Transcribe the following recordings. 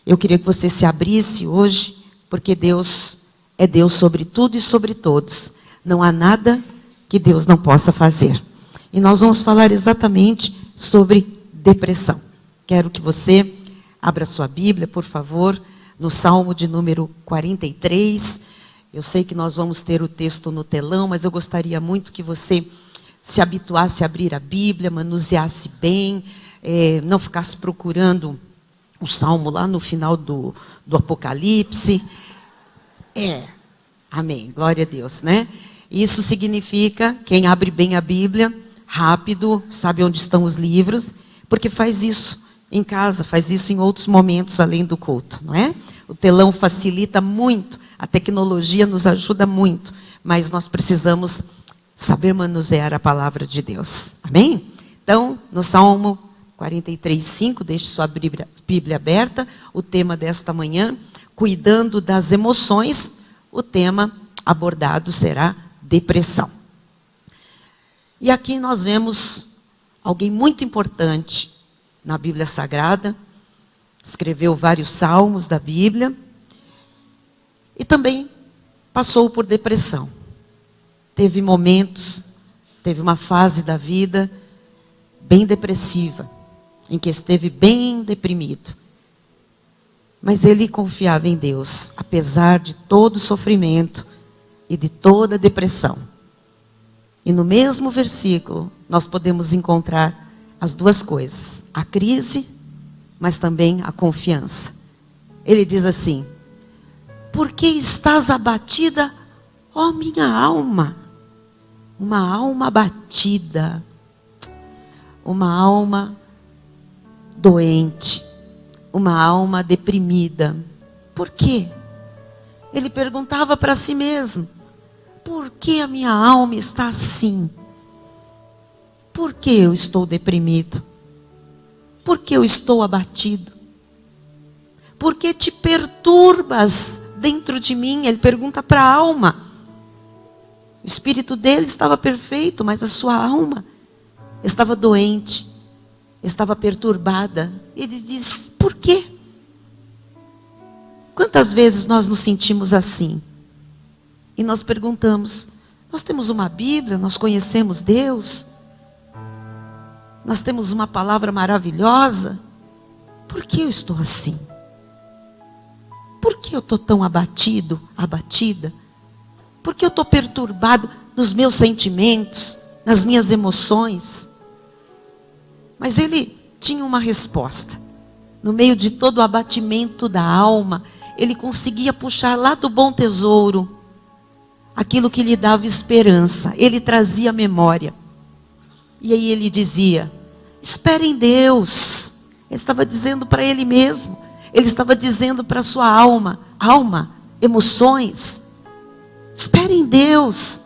Eu queria que você se abrisse hoje, porque Deus é Deus sobre tudo e sobre todos. Não há nada que Deus não possa fazer. E nós vamos falar exatamente sobre depressão. Quero que você abra sua Bíblia, por favor, no Salmo de número 43. Eu sei que nós vamos ter o texto no telão, mas eu gostaria muito que você se habituasse a abrir a Bíblia, manuseasse bem, não ficasse procurando o Salmo lá no final do Apocalipse. Amém, glória a Deus, né? Isso significa, quem abre bem a Bíblia, rápido, sabe onde estão os livros, porque faz isso em casa, faz isso em outros momentos além do culto, não é? O telão facilita muito, a tecnologia nos ajuda muito, mas nós precisamos saber manusear a palavra de Deus, amém? Então, no Salmo 43:5, deixe sua Bíblia aberta, o tema desta manhã, cuidando das emoções, o tema abordado será depressão. E aqui nós vemos alguém muito importante na Bíblia Sagrada, escreveu vários salmos da Bíblia, e também passou por depressão. Teve momentos, teve uma fase da vida bem depressiva, em que esteve bem deprimido. Mas ele confiava em Deus, apesar de todo o sofrimento e de toda a depressão. E no mesmo versículo, nós podemos encontrar as duas coisas, a crise, mas também a confiança. Ele diz assim: por que estás abatida, ó minha alma? Uma alma abatida, uma alma doente, uma alma deprimida. Por quê? Ele perguntava para si mesmo: por que a minha alma está assim? Por que eu estou deprimido? Por que eu estou abatido? Por que te perturbas dentro de mim? Ele pergunta para a alma. O espírito dele estava perfeito, mas a sua alma estava doente, estava perturbada. Ele diz: por quê? Quantas vezes nós nos sentimos assim? E nós perguntamos: nós temos uma Bíblia, nós conhecemos Deus, nós temos uma palavra maravilhosa, por que eu estou assim? Por que eu estou tão abatido, abatida? Por que eu estou perturbado nos meus sentimentos, nas minhas emoções? Mas ele tinha uma resposta. No meio de todo o abatimento da alma, ele conseguia puxar lá do bom tesouro aquilo que lhe dava esperança. Ele trazia memória. E aí ele dizia: espere em Deus. Ele estava dizendo para ele mesmo. Ele estava dizendo para a sua alma, emoções. Espere em Deus,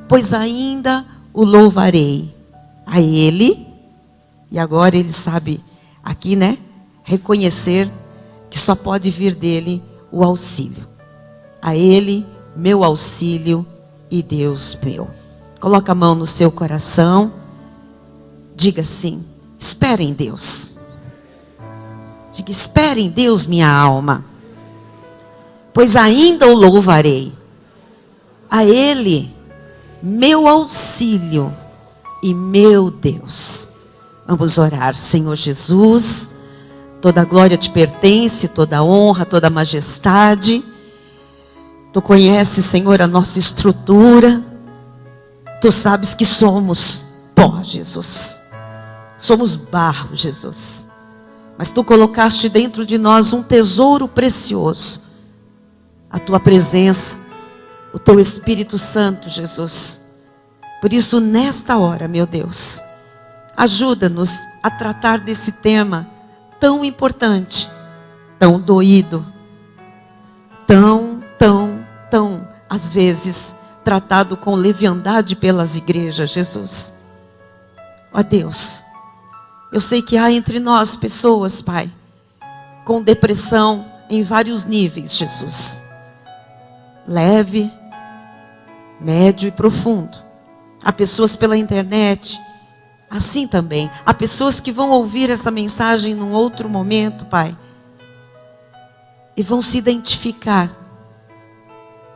pois ainda o louvarei. A Ele, e agora ele sabe aqui, né? Reconhecer que só pode vir dele o auxílio. A Ele, meu auxílio e Deus meu. Coloca a mão no seu coração. Diga assim: espere em Deus. Diga: espere em Deus, minha alma, pois ainda o louvarei. A Ele, meu auxílio e meu Deus. Vamos orar. Senhor Jesus, toda a glória te pertence, toda a honra, toda a majestade. Tu conheces, Senhor, a nossa estrutura. Tu sabes que somos pó, Jesus. Somos barro, Jesus. Mas Tu colocaste dentro de nós um tesouro precioso. A Tua presença, o Teu Espírito Santo, Jesus. Por isso, nesta hora, meu Deus, ajuda-nos a tratar desse tema tão importante, tão doído, tão, às vezes, tratado com leviandade pelas igrejas, Jesus. Ó Deus, eu sei que há entre nós pessoas, Pai, com depressão em vários níveis, Jesus. Leve, médio e profundo. Há pessoas pela internet, assim também. Há pessoas que vão ouvir essa mensagem num outro momento, Pai. e vão se identificar.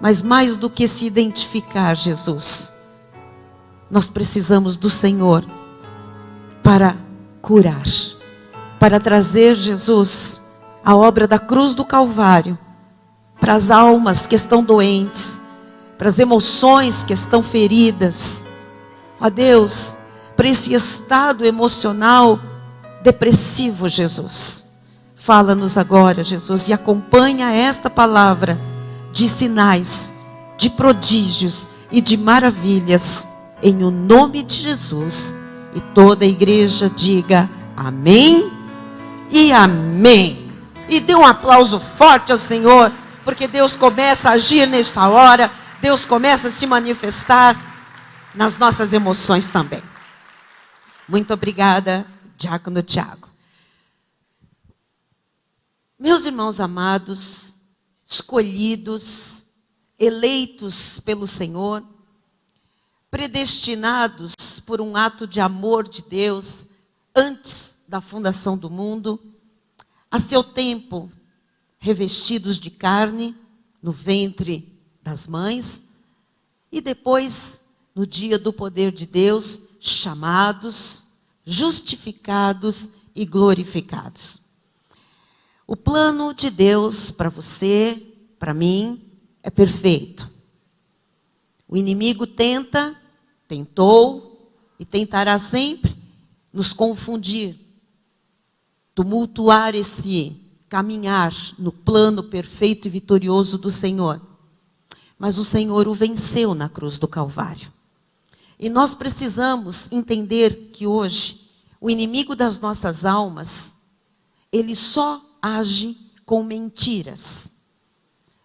Mas mais do que se identificar, Jesus, nós precisamos do Senhor para curar, para trazer, Jesus, a obra da cruz do Calvário para as almas que estão doentes, para as emoções que estão feridas. Ó Deus, para esse estado emocional depressivo, Jesus. Fala-nos agora, Jesus, e acompanha esta palavra de sinais, de prodígios e de maravilhas, em o nome de Jesus. E toda a igreja diga amém e amém. E dê um aplauso forte ao Senhor, porque Deus começa a agir nesta hora, Deus começa a se manifestar nas nossas emoções também. Muito obrigada, Diácono Tiago. Meus irmãos amados, escolhidos, eleitos pelo Senhor, predestinados por um ato de amor de Deus antes da fundação do mundo, a seu tempo revestidos de carne no ventre das mães e depois, no dia do poder de Deus, chamados, justificados e glorificados. O plano de Deus para você, para mim, é perfeito. O inimigo tentou e tentará sempre nos confundir, tumultuar esse caminhar no plano perfeito e vitorioso do Senhor. Mas o Senhor o venceu na cruz do Calvário. E nós precisamos entender que hoje, o inimigo das nossas almas, ele só age com mentiras.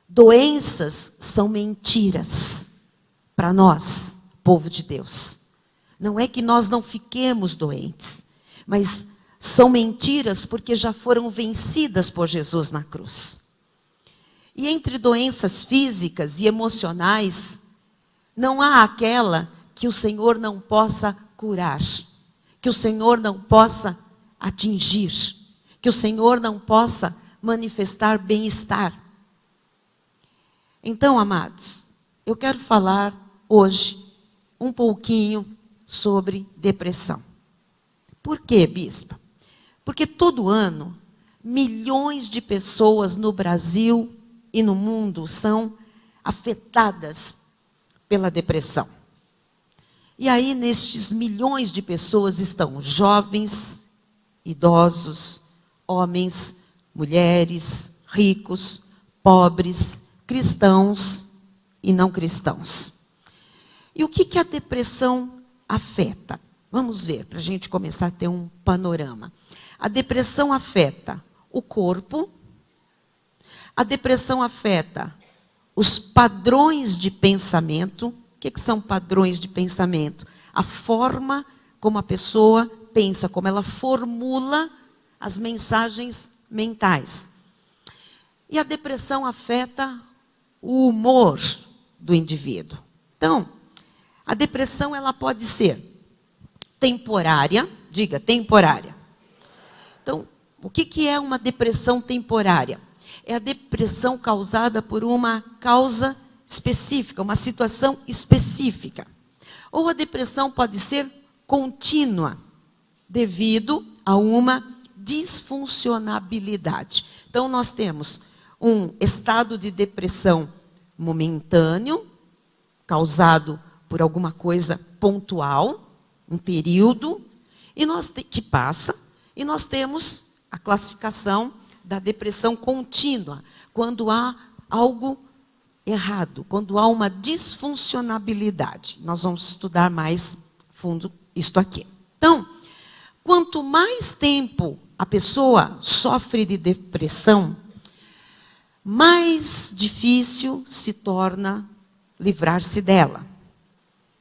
Doenças são mentiras para nós, povo de Deus. Não é que nós não fiquemos doentes, mas são mentiras porque já foram vencidas por Jesus na cruz. E entre doenças físicas e emocionais, não há aquela que o Senhor não possa curar, que o Senhor não possa atingir, que o Senhor não possa manifestar bem-estar. Então, amados, eu quero falar hoje um pouquinho sobre depressão. Por quê, bispa? Porque todo ano, milhões de pessoas no Brasil e no mundo são afetadas pela depressão. E aí, nestes milhões de pessoas estão jovens, idosos, homens, mulheres, ricos, pobres, cristãos e não cristãos. E o que a depressão afeta? Vamos ver, para a gente começar a ter um panorama. A depressão afeta o corpo, a depressão afeta os padrões de pensamento. O que são padrões de pensamento? A forma como a pessoa pensa, como ela formula as mensagens mentais. E a depressão afeta o humor do indivíduo. Então, a depressão ela pode ser temporária, diga temporária. Então, o que é uma depressão temporária? É a depressão causada por uma causa específica, uma situação específica. Ou a depressão pode ser contínua, devido a uma disfuncionabilidade. Então, nós temos um estado de depressão momentâneo, causado por alguma coisa pontual, um período, que passa, e nós temos a classificação da depressão contínua, quando há algo errado, quando há uma disfuncionabilidade. Nós vamos estudar mais fundo isto aqui. Então, quanto mais tempo a pessoa sofre de depressão, mais difícil se torna livrar-se dela.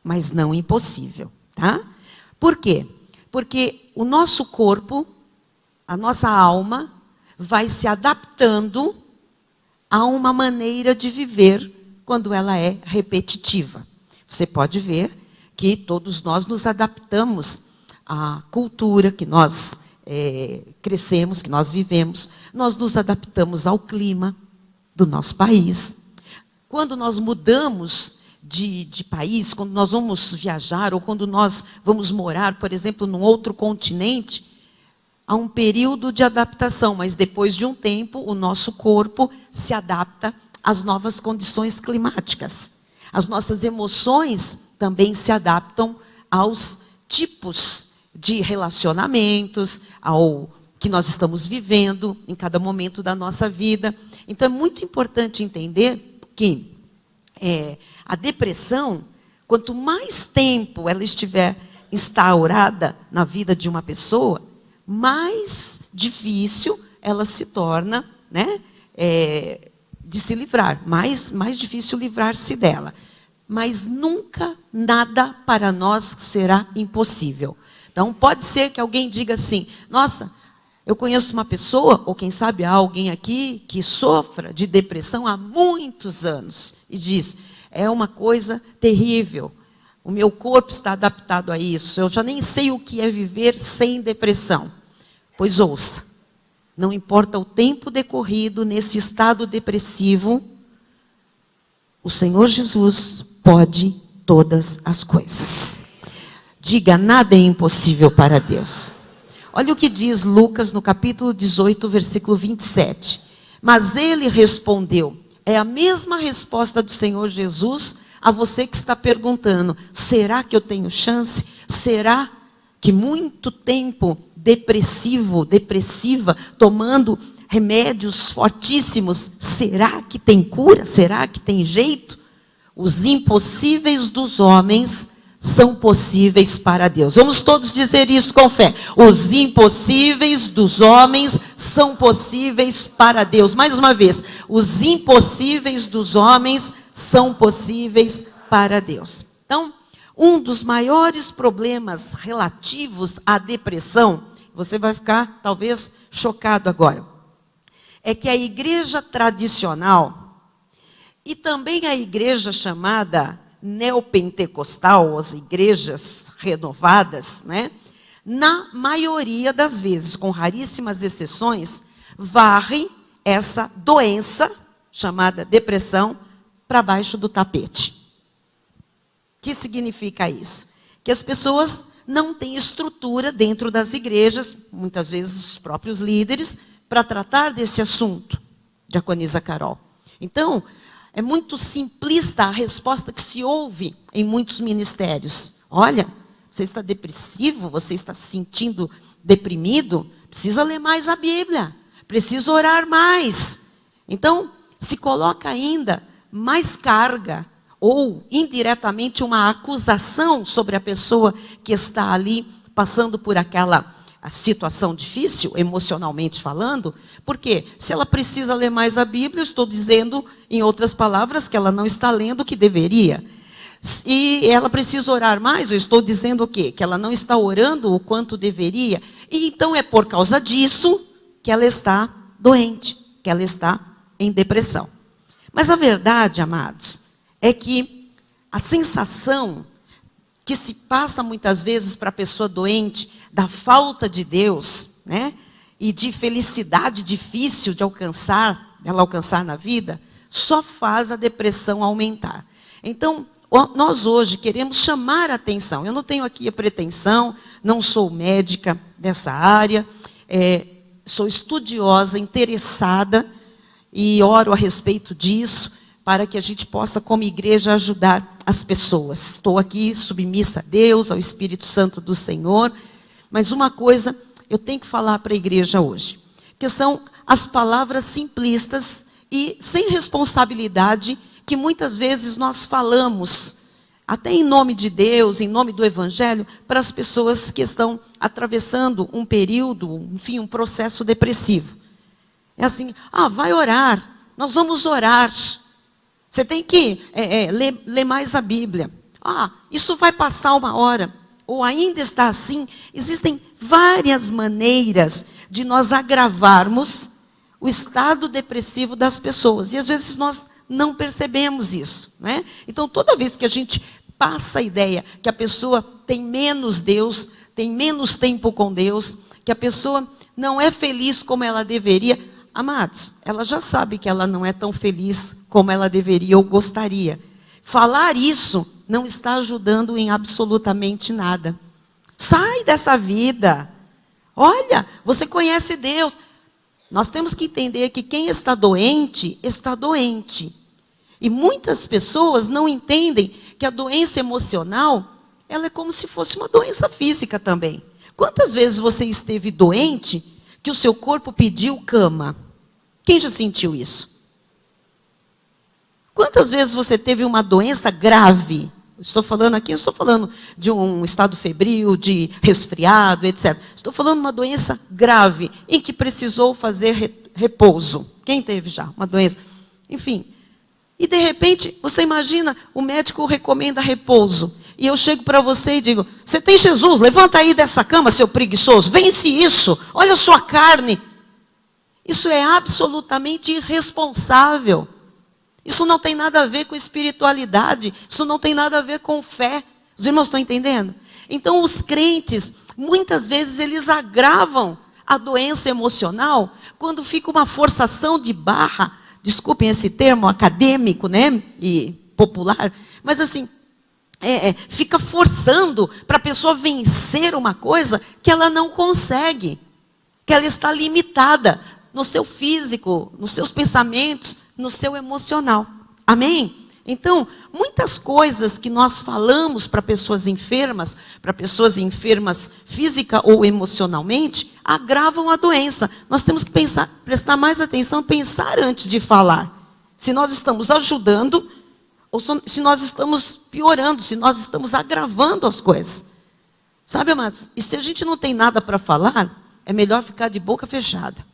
Mas não impossível, tá? Por quê? Porque o nosso corpo, a nossa alma, vai se adaptando a uma maneira de viver quando ela é repetitiva. Você pode ver que todos nós nos adaptamos à cultura que nós crescemos, que nós vivemos. Nós nos adaptamos ao clima. do nosso país. Quando nós mudamos de país, quando nós vamos viajar, ou quando nós vamos morar, por exemplo, num outro continente, há um período de adaptação, mas depois de um tempo, o nosso corpo se adapta às novas condições climáticas. As nossas emoções também se adaptam aos tipos de relacionamentos, ao que nós estamos vivendo em cada momento da nossa vida. Então, é muito importante entender que a depressão, quanto mais tempo ela estiver instaurada na vida de uma pessoa, mais difícil ela se torna, né, de se livrar, mais difícil livrar-se dela. Mas nunca nada para nós será impossível. Então, pode ser que alguém diga assim, nossa, eu conheço uma pessoa, ou quem sabe há alguém aqui, que sofra de depressão há muitos anos. E diz, é uma coisa terrível, o meu corpo está adaptado a isso, eu já nem sei o que é viver sem depressão. Pois ouça, não importa o tempo decorrido nesse estado depressivo, o Senhor Jesus pode todas as coisas. Diga, nada é impossível para Deus. Olha o que diz Lucas no capítulo 18, versículo 27. Mas ele respondeu, é a mesma resposta do Senhor Jesus a você que está perguntando, será que eu tenho chance? Será que muito tempo depressiva, tomando remédios fortíssimos, será que tem cura? Será que tem jeito? Os impossíveis dos homens são possíveis para Deus. Vamos todos dizer isso com fé. Os impossíveis dos homens são possíveis para Deus. Mais uma vez, os impossíveis dos homens são possíveis para Deus. Então, um dos maiores problemas relativos à depressão, você vai ficar talvez chocado agora, é que a igreja tradicional e também a igreja chamada neopentecostal, as igrejas renovadas, né, na maioria das vezes, com raríssimas exceções, varrem essa doença chamada depressão para baixo do tapete. O que significa isso? Que as pessoas não têm estrutura dentro das igrejas, muitas vezes os próprios líderes, para tratar desse assunto, diaconisa Carol. Então, é muito simplista a resposta que se ouve em muitos ministérios. Olha, você está depressivo, você está se sentindo deprimido, precisa ler mais a Bíblia, precisa orar mais. Então, se coloca ainda mais carga, ou indiretamente uma acusação sobre a pessoa que está ali passando por aquela a situação difícil, emocionalmente falando, porque se ela precisa ler mais a Bíblia, eu estou dizendo, em outras palavras, que ela não está lendo o que deveria. E ela precisa orar mais, eu estou dizendo o quê? Que ela não está orando o quanto deveria. E então é por causa disso que ela está doente, que ela está em depressão. Mas a verdade, amados, é que a sensação que se passa muitas vezes para a pessoa doente, da falta de Deus, né? E de felicidade difícil de alcançar, ela alcançar na vida, só faz a depressão aumentar. Então, nós hoje queremos chamar a atenção. Eu não tenho aqui a pretensão, não sou médica dessa área, sou estudiosa, interessada, e oro a respeito disso, para que a gente possa, como igreja, ajudar as pessoas. Estou aqui submissa a Deus, ao Espírito Santo do Senhor, mas uma coisa eu tenho que falar para a igreja hoje, que são as palavras simplistas e sem responsabilidade que muitas vezes nós falamos, até em nome de Deus, em nome do Evangelho, para as pessoas que estão atravessando um período, enfim, um processo depressivo. É assim, vai orar, nós vamos orar. Você tem que ler mais a Bíblia. Isso vai passar uma hora. Ou ainda está assim. Existem várias maneiras de nós agravarmos o estado depressivo das pessoas. E às vezes nós não percebemos isso, né? Então, toda vez que a gente passa a ideia que a pessoa tem menos Deus, tem menos tempo com Deus, que a pessoa não é feliz como ela deveria, amados, ela já sabe que ela não é tão feliz como ela deveria ou gostaria. Falar isso não está ajudando em absolutamente nada. Sai dessa vida. Olha, você conhece Deus. Nós temos que entender que quem está doente, está doente. E muitas pessoas não entendem que a doença emocional, ela é como se fosse uma doença física também. Quantas vezes você esteve doente que o seu corpo pediu cama? Quem já sentiu isso? Quantas vezes você teve uma doença grave? Estou falando aqui, eu estou falando de um estado febril, de resfriado, etc. Estou falando de uma doença grave, em que precisou fazer repouso. Quem teve já uma doença? Enfim. E de repente, você imagina, o médico recomenda repouso. E eu chego para você e digo, você tem Jesus, levanta aí dessa cama, seu preguiçoso, vence isso, olha a sua carne. Isso é absolutamente irresponsável. Isso não tem nada a ver com espiritualidade, isso não tem nada a ver com fé. Os irmãos estão entendendo? Então os crentes, muitas vezes eles agravam a doença emocional, quando fica uma forçação de barra, desculpem esse termo acadêmico, né, e popular, mas assim, fica forçando para a pessoa vencer uma coisa que ela não consegue, que ela está limitada no seu físico, nos seus pensamentos, no seu emocional. Amém? Então, muitas coisas que nós falamos para pessoas enfermas física ou emocionalmente, agravam a doença. Nós temos que prestar mais atenção, pensar antes de falar. Se nós estamos ajudando, ou se nós estamos piorando, se nós estamos agravando as coisas. Sabe, amados? E se a gente não tem nada para falar, é melhor ficar de boca fechada.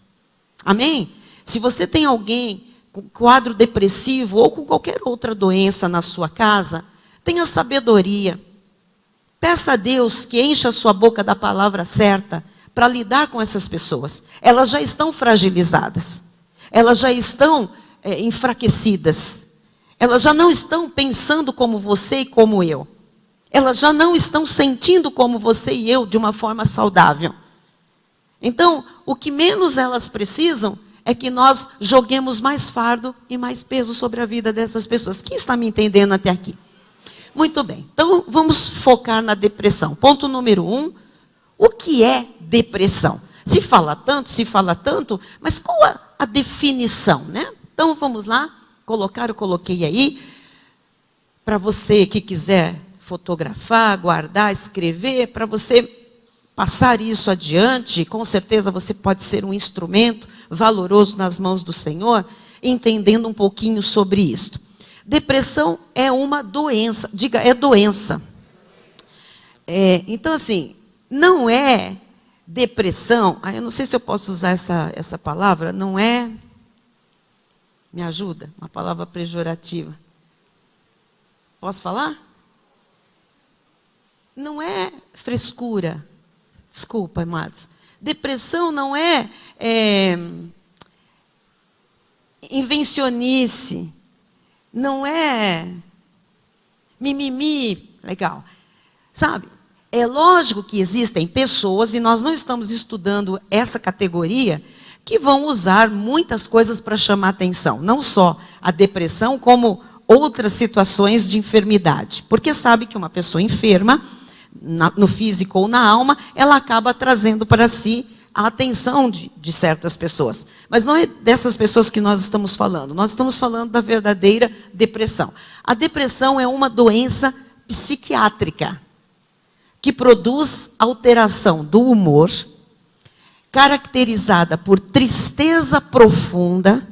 Amém? Se você tem alguém com quadro depressivo ou com qualquer outra doença na sua casa, tenha sabedoria. Peça a Deus que encha a sua boca da palavra certa para lidar com essas pessoas. Elas já estão fragilizadas. Elas já estão enfraquecidas. Elas já não estão pensando como você e como eu. Elas já não estão sentindo como você e eu de uma forma saudável. Então, o que menos elas precisam é que nós joguemos mais fardo e mais peso sobre a vida dessas pessoas. Quem está me entendendo até aqui? Muito bem. Então, vamos focar na depressão. Ponto número 1. O que é depressão? Se fala tanto, mas qual a definição, né? Então, vamos lá. Eu coloquei aí. Para você que quiser fotografar, guardar, escrever, para você passar isso adiante, com certeza você pode ser um instrumento valoroso nas mãos do Senhor, entendendo um pouquinho sobre isto. Depressão é uma doença, diga, é doença. Então, assim, não é depressão, eu não sei se eu posso usar essa palavra, não é, me ajuda, uma palavra pejorativa. Posso falar? Não é frescura. Desculpa, amados. Depressão não é invencionice, não é mimimi, legal. Sabe, é lógico que existem pessoas, e nós não estamos estudando essa categoria, que vão usar muitas coisas para chamar atenção. Não só a depressão, como outras situações de enfermidade. Porque sabe que uma pessoa enferma, no físico ou na alma, ela acaba trazendo para si a atenção de certas pessoas. Mas não é dessas pessoas que nós estamos falando. Nós estamos falando da verdadeira depressão. A depressão é uma doença psiquiátrica que produz alteração do humor, caracterizada por tristeza profunda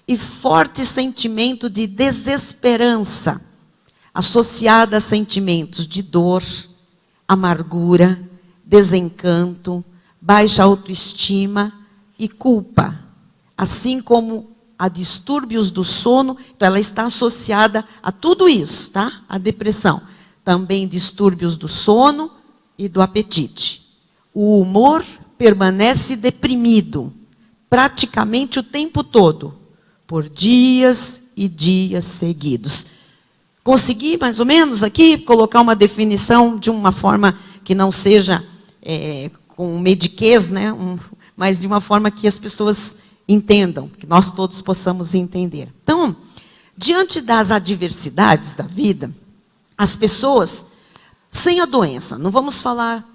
e forte sentimento de desesperança, associada a sentimentos de dor, amargura, desencanto, baixa autoestima e culpa, assim como a distúrbios do sono. Então ela está associada a tudo isso, tá? A depressão. Também distúrbios do sono e do apetite. O humor permanece deprimido, praticamente o tempo todo, por dias e dias seguidos. Consegui, mais ou menos, aqui, colocar uma definição de uma forma que não seja com mediquez, né? Mas de uma forma que as pessoas entendam, que nós todos possamos entender. Então, diante das adversidades da vida, as pessoas sem a doença, não vamos falar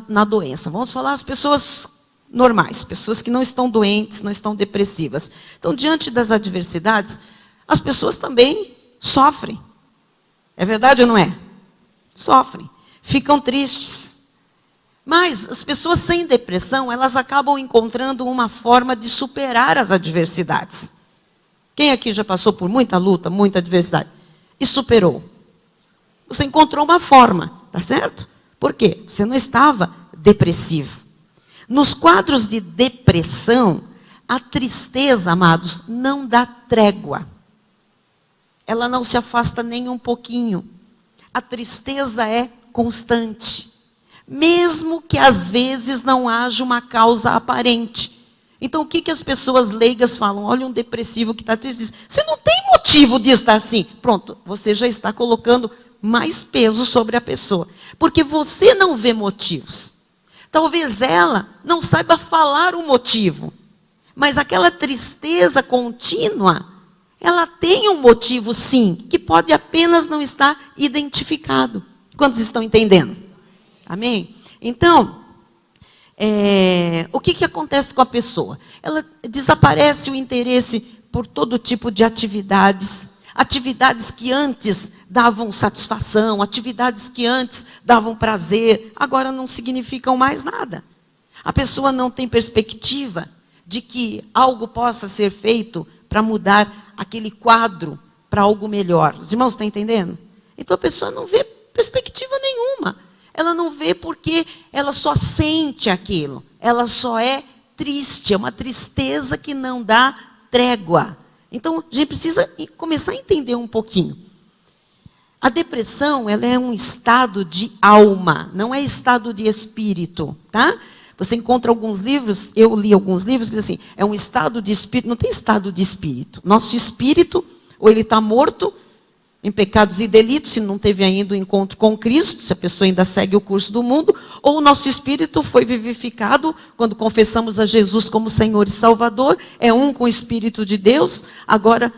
na doença, vamos falar as pessoas normais, pessoas que não estão doentes, não estão depressivas. Então, diante das adversidades, as pessoas também sofrem. É verdade ou não é? Sofrem, ficam tristes. Mas as pessoas sem depressão, elas acabam encontrando uma forma de superar as adversidades. Quem aqui já passou por muita luta, muita adversidade e superou? Você encontrou uma forma, tá certo? Por quê? Você não estava depressivo. Nos quadros de depressão, a tristeza, amados, não dá trégua. Ela não se afasta nem um pouquinho. A tristeza é constante. Mesmo que às vezes não haja uma causa aparente. Então o que as pessoas leigas falam? Olha um depressivo que está triste. Diz, você não tem motivo de estar assim. Pronto, você já está colocando mais peso sobre a pessoa. Porque você não vê motivos. Talvez ela não saiba falar o motivo. Mas aquela tristeza contínua, ela tem um motivo sim, que pode apenas não estar identificado. Quantos estão entendendo? Amém? Então, o que acontece com a pessoa? Ela desaparece o interesse por todo tipo de atividades. Atividades que antes davam satisfação, atividades que antes davam prazer, agora não significam mais nada. A pessoa não tem perspectiva de que algo possa ser feito para mudar aquele quadro para algo melhor. Os irmãos estão entendendo? Então a pessoa não vê perspectiva nenhuma. Ela não vê porque ela só sente aquilo. Ela só é triste, é uma tristeza que não dá trégua. Então, a gente precisa começar a entender um pouquinho. A depressão, ela é um estado de alma, não é estado de espírito, tá? Você encontra alguns livros, eu li alguns livros, que dizem assim, é um estado de espírito, não tem estado de espírito. Nosso espírito, ou ele está morto em pecados e delitos, se não teve ainda o encontro com Cristo, se a pessoa ainda segue o curso do mundo, ou o nosso espírito foi vivificado quando confessamos a Jesus como Senhor e Salvador, é um com o Espírito de Deus, agora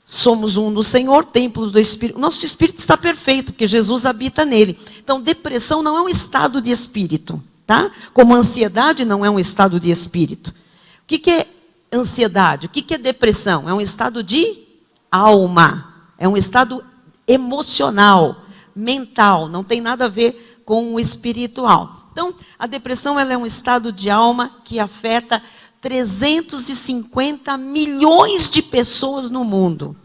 somos um no Senhor, templos do Espírito. Nosso espírito está perfeito, porque Jesus habita nele. Então, depressão não é um estado de espírito, tá? Como ansiedade não é um estado de espírito. O que é ansiedade? O que é depressão? É um estado de alma. É um estado emocional, mental, não tem nada a ver com o espiritual. Então, a depressão ela é um estado de alma que afeta 350 milhões de pessoas no mundo.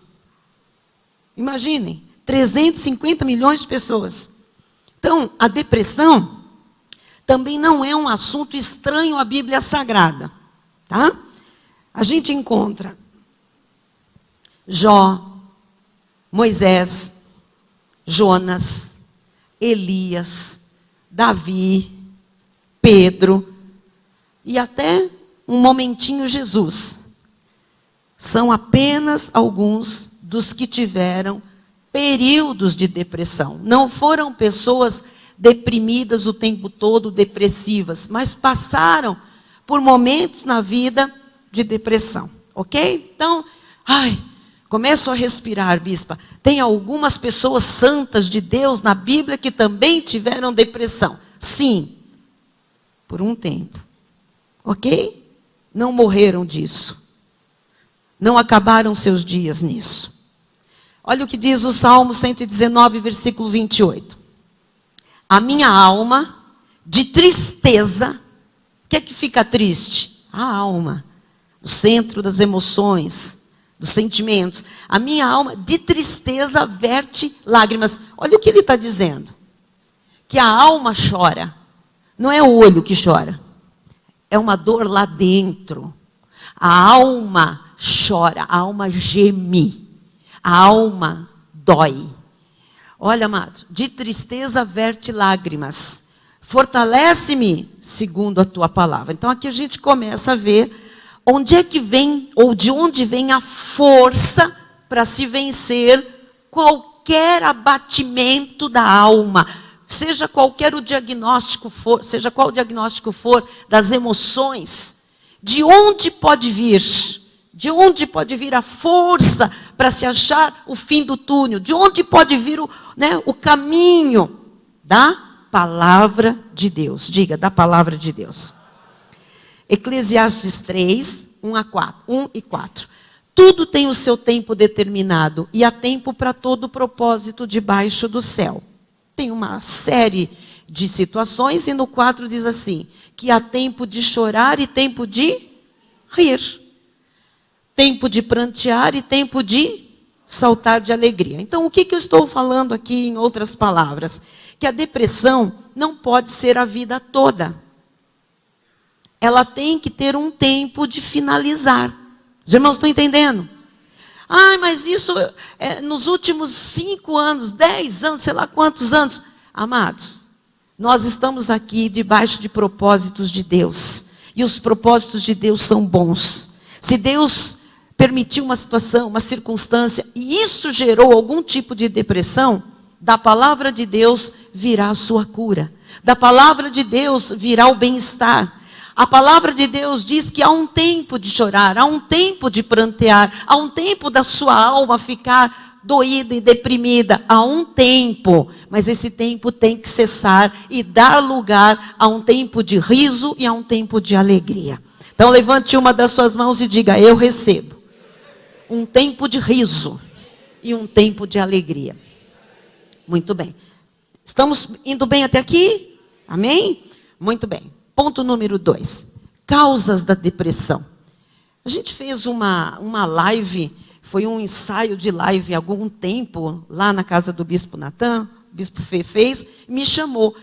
Imaginem, 350 milhões de pessoas. Então, a depressão também não é um assunto estranho à Bíblia Sagrada, tá? A gente encontra Jó, Moisés, Jonas, Elias, Davi, Pedro e até um momentinho Jesus. São apenas alguns dos que tiveram períodos de depressão. Não foram pessoas deprimidas o tempo todo, depressivas, mas passaram por momentos na vida de depressão, ok? Então, começo a respirar, bispa. Tem algumas pessoas santas de Deus na Bíblia que também tiveram depressão. Sim, por um tempo. Ok? Não morreram disso. Não acabaram seus dias nisso. Olha o que diz o Salmo 119, versículo 28. A minha alma, de tristeza, o que é que fica triste? A alma, o centro das emoções, dos sentimentos. A minha alma de tristeza verte lágrimas. Olha o que ele está dizendo. Que a alma chora. Não é o olho que chora. É uma dor lá dentro. A alma chora. A alma geme. A alma dói. Olha, amado. De tristeza verte lágrimas. Fortalece-me segundo a tua palavra. Então aqui a gente começa a ver onde é que vem, ou de onde vem a força para se vencer qualquer abatimento da alma, seja qualquer o diagnóstico for, seja qual o diagnóstico for das emoções, De onde pode vir? De onde pode vir a força para se achar o fim do túnel? De onde pode vir o caminho? Da palavra de Deus. Diga, da palavra de Deus. Eclesiastes 3, 1 e 4. Tudo tem o seu tempo determinado e há tempo para todo propósito debaixo do céu. Tem uma série de situações e no 4 diz assim, que há tempo de chorar e tempo de rir. Tempo de prantear e tempo de saltar de alegria. Então, o que eu estou falando aqui em outras palavras? Que a depressão não pode ser a vida toda. Ela tem que ter um tempo de finalizar. Os irmãos estão entendendo? Mas isso nos últimos 5 anos, 10 anos, sei lá quantos anos. Amados, nós estamos aqui debaixo de propósitos de Deus. E os propósitos de Deus são bons. Se Deus permitiu uma situação, uma circunstância, e isso gerou algum tipo de depressão, da palavra de Deus virá a sua cura. Da palavra de Deus virá o bem-estar. A palavra de Deus diz que há um tempo de chorar, há um tempo de prantear, há um tempo da sua alma ficar doída e deprimida, há um tempo, mas esse tempo tem que cessar e dar lugar a um tempo de riso e a um tempo de alegria. Então levante uma das suas mãos e diga, eu recebo um tempo de riso e um tempo de alegria. Muito bem. Estamos indo bem até aqui? Amém? Muito bem. Ponto número 2. Causas da depressão. A gente fez uma live, foi um ensaio de live há algum tempo, lá na casa do Bispo Natan, o Bispo Fê fez, me chamou.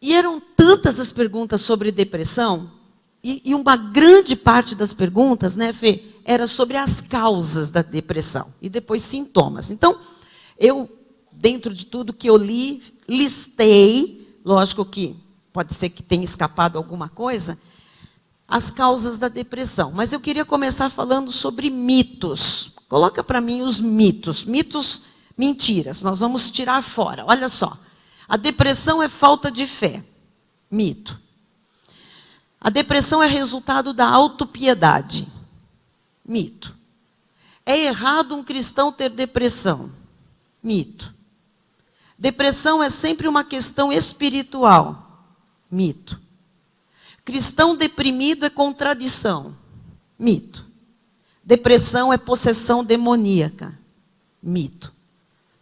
E eram tantas as perguntas sobre depressão, e uma grande parte das perguntas, né, Fê, era sobre as causas da depressão, e depois sintomas. Então, eu, dentro de tudo que eu li, listei, lógico que pode ser que tenha escapado alguma coisa, as causas da depressão. Mas eu queria começar falando sobre mitos. Coloca para mim os mitos. Mitos, mentiras. Nós vamos tirar fora. Olha só. A depressão é falta de fé. Mito. A depressão é resultado da autopiedade. Mito. É errado um cristão ter depressão. Mito. Depressão é sempre uma questão espiritual. Mito. Cristão deprimido é contradição. Mito. Depressão é possessão demoníaca. Mito.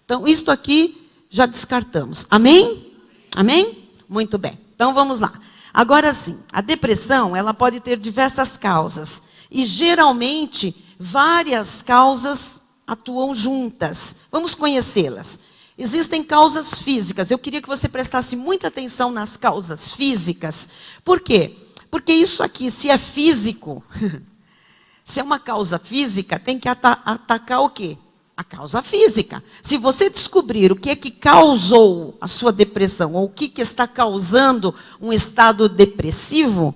Então, isto aqui já descartamos. Amém? Amém? Muito bem. Então, vamos lá. Agora sim, a depressão, ela pode ter diversas causas. E, geralmente, várias causas atuam juntas. Vamos conhecê-las. Existem causas físicas. Eu queria que você prestasse muita atenção nas causas físicas. Por quê? Porque isso aqui, se é físico, se é uma causa física, tem que atacar o quê? A causa física. Se você descobrir o que é que causou a sua depressão, ou o que está causando um estado depressivo,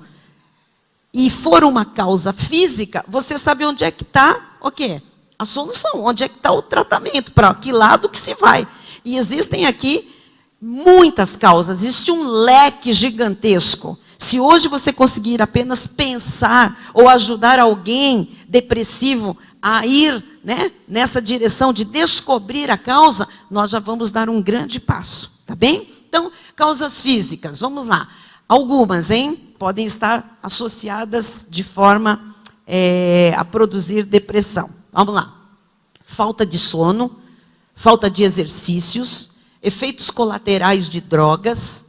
e for uma causa física, você sabe onde é que está o quê? A solução, onde é que está o tratamento, para que lado que se vai. E existem aqui muitas causas, existe um leque gigantesco. Se hoje você conseguir apenas pensar ou ajudar alguém depressivo a ir, né, nessa direção de descobrir a causa, nós já vamos dar um grande passo, tá bem? Então, causas físicas, vamos lá. Algumas, hein, podem estar associadas de forma a produzir depressão. Vamos lá. Falta de sono, falta de exercícios, efeitos colaterais de drogas,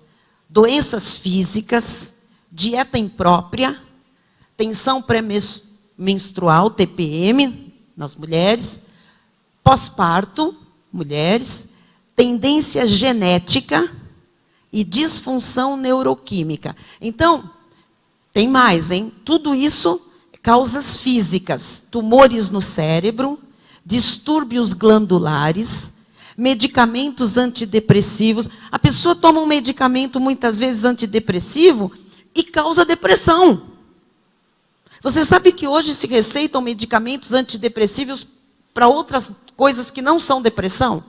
doenças físicas, dieta imprópria, tensão pré-menstrual, TPM, nas mulheres, pós-parto, mulheres, tendência genética e disfunção neuroquímica. Então, tem mais, hein? Tudo isso, causas físicas, tumores no cérebro, distúrbios glandulares, medicamentos antidepressivos. A pessoa toma um medicamento, muitas vezes antidepressivo, e causa depressão. Você sabe que hoje se receitam medicamentos antidepressivos para outras coisas que não são depressão?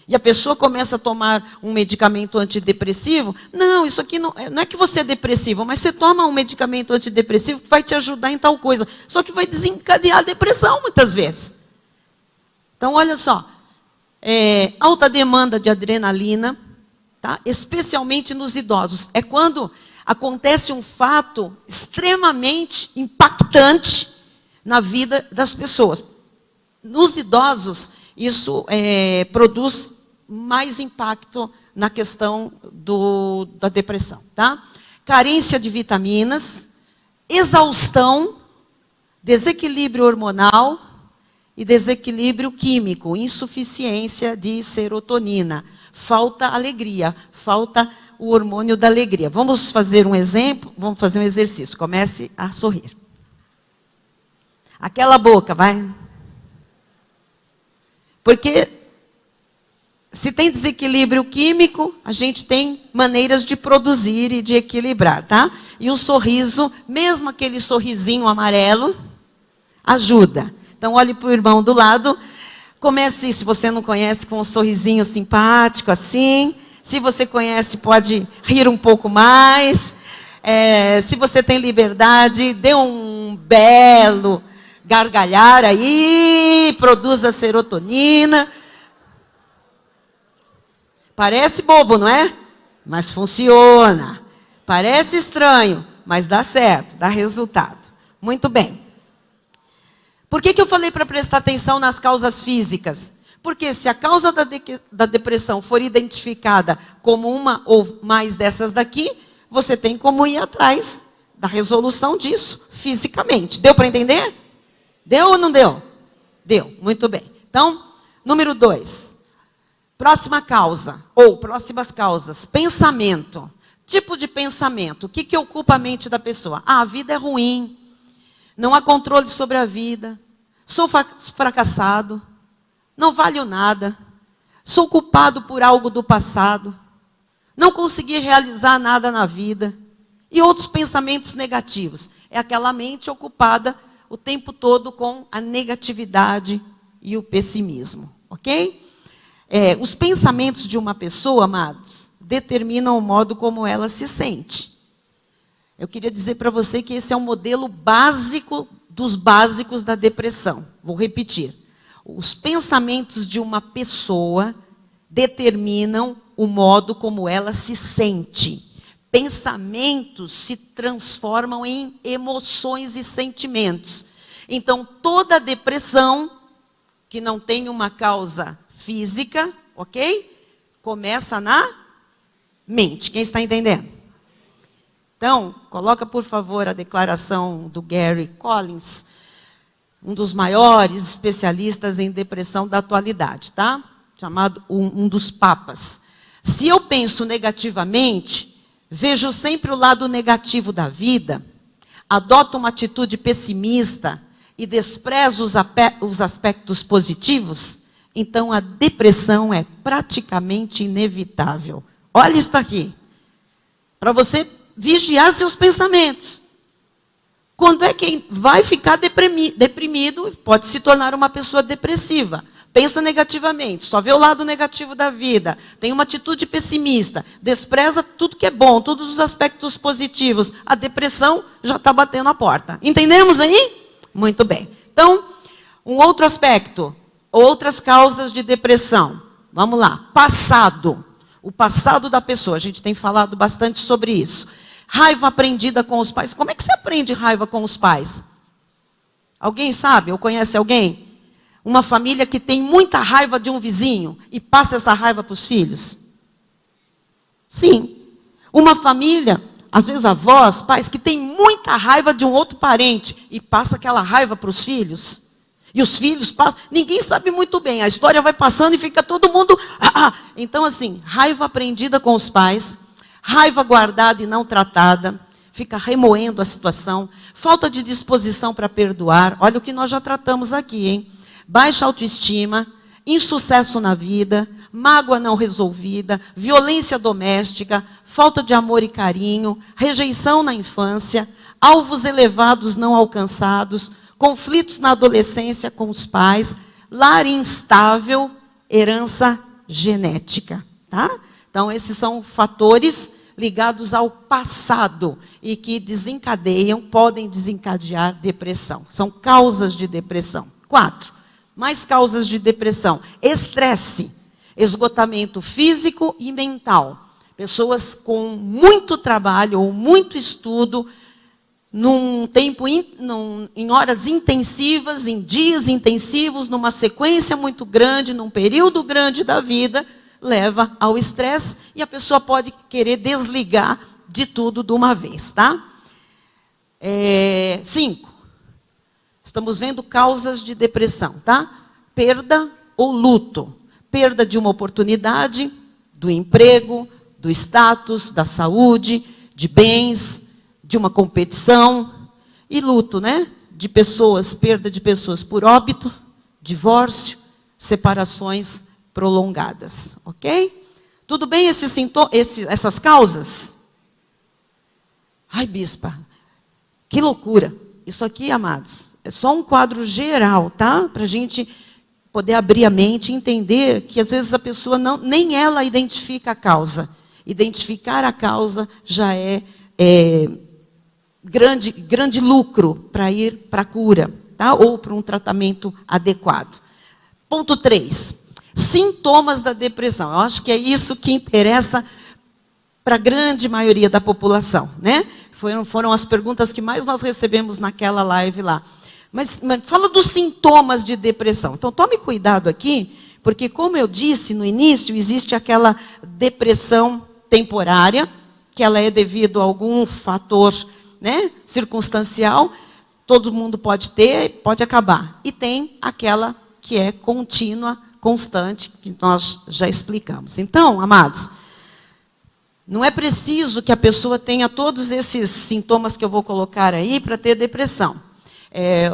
E a pessoa começa a tomar um medicamento antidepressivo. Não, isso aqui não é que você é depressivo, mas você toma um medicamento antidepressivo que vai te ajudar em tal coisa. Só que vai desencadear a depressão muitas vezes. Então, olha só. Alta demanda de adrenalina, tá? Especialmente nos idosos. É quando acontece um fato extremamente impactante na vida das pessoas. Nos idosos, isso produz mais impacto na questão da depressão, tá? Carência de vitaminas, exaustão, desequilíbrio hormonal e desequilíbrio químico, insuficiência de serotonina, falta alegria, falta o hormônio da alegria. Vamos fazer um exemplo, vamos fazer um exercício. Comece a sorrir. Aquela boca, vai. Porque se tem desequilíbrio químico, a gente tem maneiras de produzir e de equilibrar, tá? E o sorriso, mesmo aquele sorrisinho amarelo, ajuda. Então, olhe para o irmão do lado. Comece, se você não conhece, com um sorrisinho simpático, assim. Se você conhece, pode rir um pouco mais. Se você tem liberdade, dê um belo gargalhar aí, produza serotonina. Parece bobo, não é? Mas funciona. Parece estranho, mas dá certo, dá resultado. Muito bem. Por que eu falei para prestar atenção nas causas físicas? Porque se a causa da depressão for identificada como uma ou mais dessas daqui, você tem como ir atrás da resolução disso fisicamente. Deu para entender? Deu ou não deu? Deu, muito bem. Então, número 2. Próxima causa, ou próximas causas. Pensamento. Tipo de pensamento. O que ocupa a mente da pessoa? A vida é ruim. Não há controle sobre a vida. Sou fracassado. Não valho nada. Sou culpado por algo do passado. Não consegui realizar nada na vida. E outros pensamentos negativos. É aquela mente ocupada o tempo todo com a negatividade e o pessimismo. Ok? Os pensamentos de uma pessoa, amados, determinam o modo como ela se sente. Eu queria dizer para você que esse é um modelo básico dos básicos da depressão. Vou repetir. Os pensamentos de uma pessoa determinam o modo como ela se sente. Pensamentos se transformam em emoções e sentimentos. Então, toda depressão que não tem uma causa física, ok? Começa na mente. Quem está entendendo? Então, coloca, por favor, a declaração do Gary Collins, um dos maiores especialistas em depressão da atualidade, tá? Chamado um dos papas. Se eu penso negativamente, vejo sempre o lado negativo da vida, adoto uma atitude pessimista e desprezo os aspectos positivos, então a depressão é praticamente inevitável. Olha isso aqui. Para você vigiar seus pensamentos. Quando é que vai ficar deprimido, pode se tornar uma pessoa depressiva. Pensa negativamente, só vê o lado negativo da vida, tem uma atitude pessimista, despreza tudo que é bom, todos os aspectos positivos. A depressão já está batendo a porta. Entendemos aí? Muito bem. Então, um outro aspecto, outras causas de depressão. Vamos lá. Passado. O passado da pessoa. A gente tem falado bastante sobre isso. Raiva aprendida com os pais. Como é que você aprende raiva com os pais? Alguém sabe? Ou conhece alguém? Uma família que tem muita raiva de um vizinho e passa essa raiva para os filhos? Sim. Uma família, às vezes avós, pais, que tem muita raiva de um outro parente e passa aquela raiva para os filhos. E os filhos passam, ninguém sabe muito bem, a história vai passando e fica todo mundo... Então, assim, raiva aprendida com os pais, raiva guardada e não tratada, fica remoendo a situação, falta de disposição para perdoar. Olha o que nós já tratamos aqui, hein? Baixa autoestima, insucesso na vida, mágoa não resolvida, violência doméstica, falta de amor e carinho, rejeição na infância, alvos elevados não alcançados, conflitos na adolescência com os pais, lar instável, herança genética, tá? Então, esses são fatores ligados ao passado e que podem desencadear depressão. São causas de depressão. 4. Mais causas de depressão. Estresse, esgotamento físico e mental. Pessoas com muito trabalho ou muito estudo, em horas intensivas, em dias intensivos, numa sequência muito grande, num período grande da vida, leva ao estresse e a pessoa pode querer desligar de tudo de uma vez, tá? 5. Estamos vendo causas de depressão, tá? Perda ou luto. Perda de uma oportunidade, do emprego, do status, da saúde, de bens, de uma competição. E luto, né? Perda de pessoas por óbito, divórcio, separações prolongadas, ok? Tudo bem essas causas? Ai, bispa, que loucura. Isso aqui, amados, é só um quadro geral, tá? Para a gente poder abrir a mente e entender que às vezes a pessoa nem ela identifica a causa. Identificar a causa já é grande lucro para ir para a cura, tá? Ou para um tratamento adequado. Ponto 3. Sintomas da depressão. Eu acho que é isso que interessa para a grande maioria da população, né? Foram as perguntas que mais nós recebemos naquela live lá. Mas fala dos sintomas de depressão. Então, tome cuidado aqui, porque, como eu disse no início, existe aquela depressão temporária, que ela é devido a algum fator, né, circunstancial. Todo mundo pode ter, pode acabar. E tem aquela que é contínua, constante, que nós já explicamos. Então, amados, não é preciso que a pessoa tenha todos esses sintomas que eu vou colocar aí para ter depressão.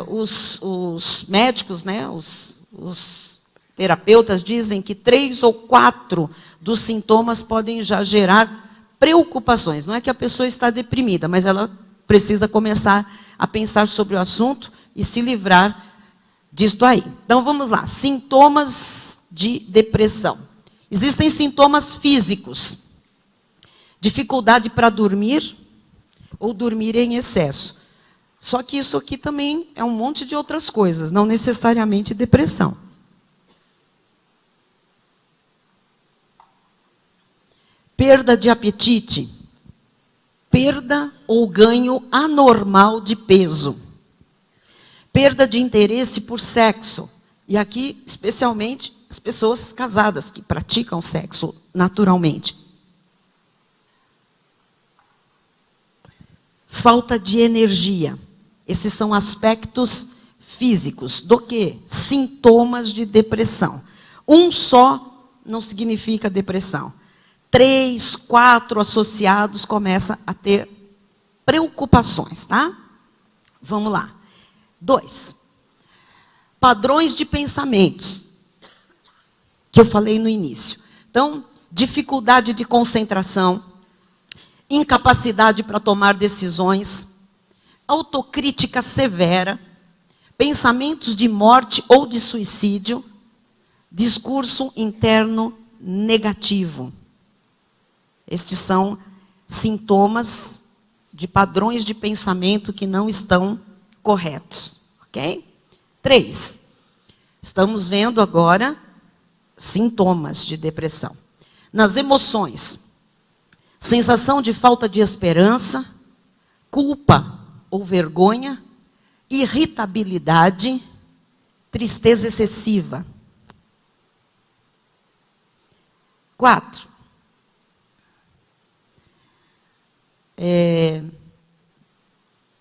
Os médicos, né, os terapeutas dizem que 3 ou 4 dos sintomas podem já gerar preocupações. Não é que a pessoa está deprimida, mas ela precisa começar a pensar sobre o assunto e se livrar disto aí. Então, vamos lá. Sintomas de depressão. Existem sintomas físicos. Dificuldade para dormir ou dormir em excesso. Só que isso aqui também é um monte de outras coisas, não necessariamente depressão. Perda de apetite. Perda ou ganho anormal de peso. Perda de interesse por sexo. E aqui, especialmente, as pessoas casadas que praticam sexo naturalmente. Falta de energia. Esses são aspectos físicos. Do quê? Sintomas de depressão. Um só não significa depressão. 3, 4 associados começam a ter preocupações, tá? Vamos lá. 2. Padrões de pensamentos, que eu falei no início. Então, dificuldade de concentração, incapacidade para tomar decisões, autocrítica severa, pensamentos de morte ou de suicídio, discurso interno negativo. Estes são sintomas de padrões de pensamento que não estão corretos, ok? 3. Estamos vendo agora sintomas de depressão. Nas emoções, sensação de falta de esperança, culpa ou vergonha, irritabilidade, tristeza excessiva. 4.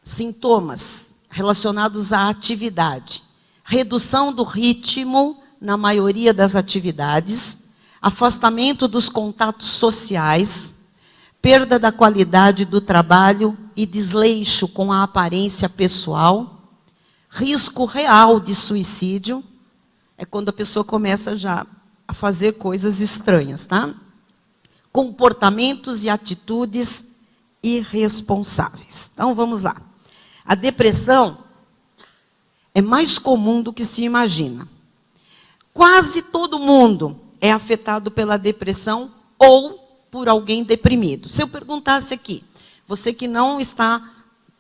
Sintomas relacionados à atividade. Redução do ritmo na maioria das atividades, afastamento dos contatos sociais, perda da qualidade do trabalho e desleixo com a aparência pessoal, risco real de suicídio, é quando a pessoa começa já a fazer coisas estranhas, tá? Comportamentos e atitudes irresponsáveis. Então, vamos lá. A depressão é mais comum do que se imagina. Quase todo mundo é afetado pela depressão ou por alguém deprimido. Se eu perguntasse aqui, você que não está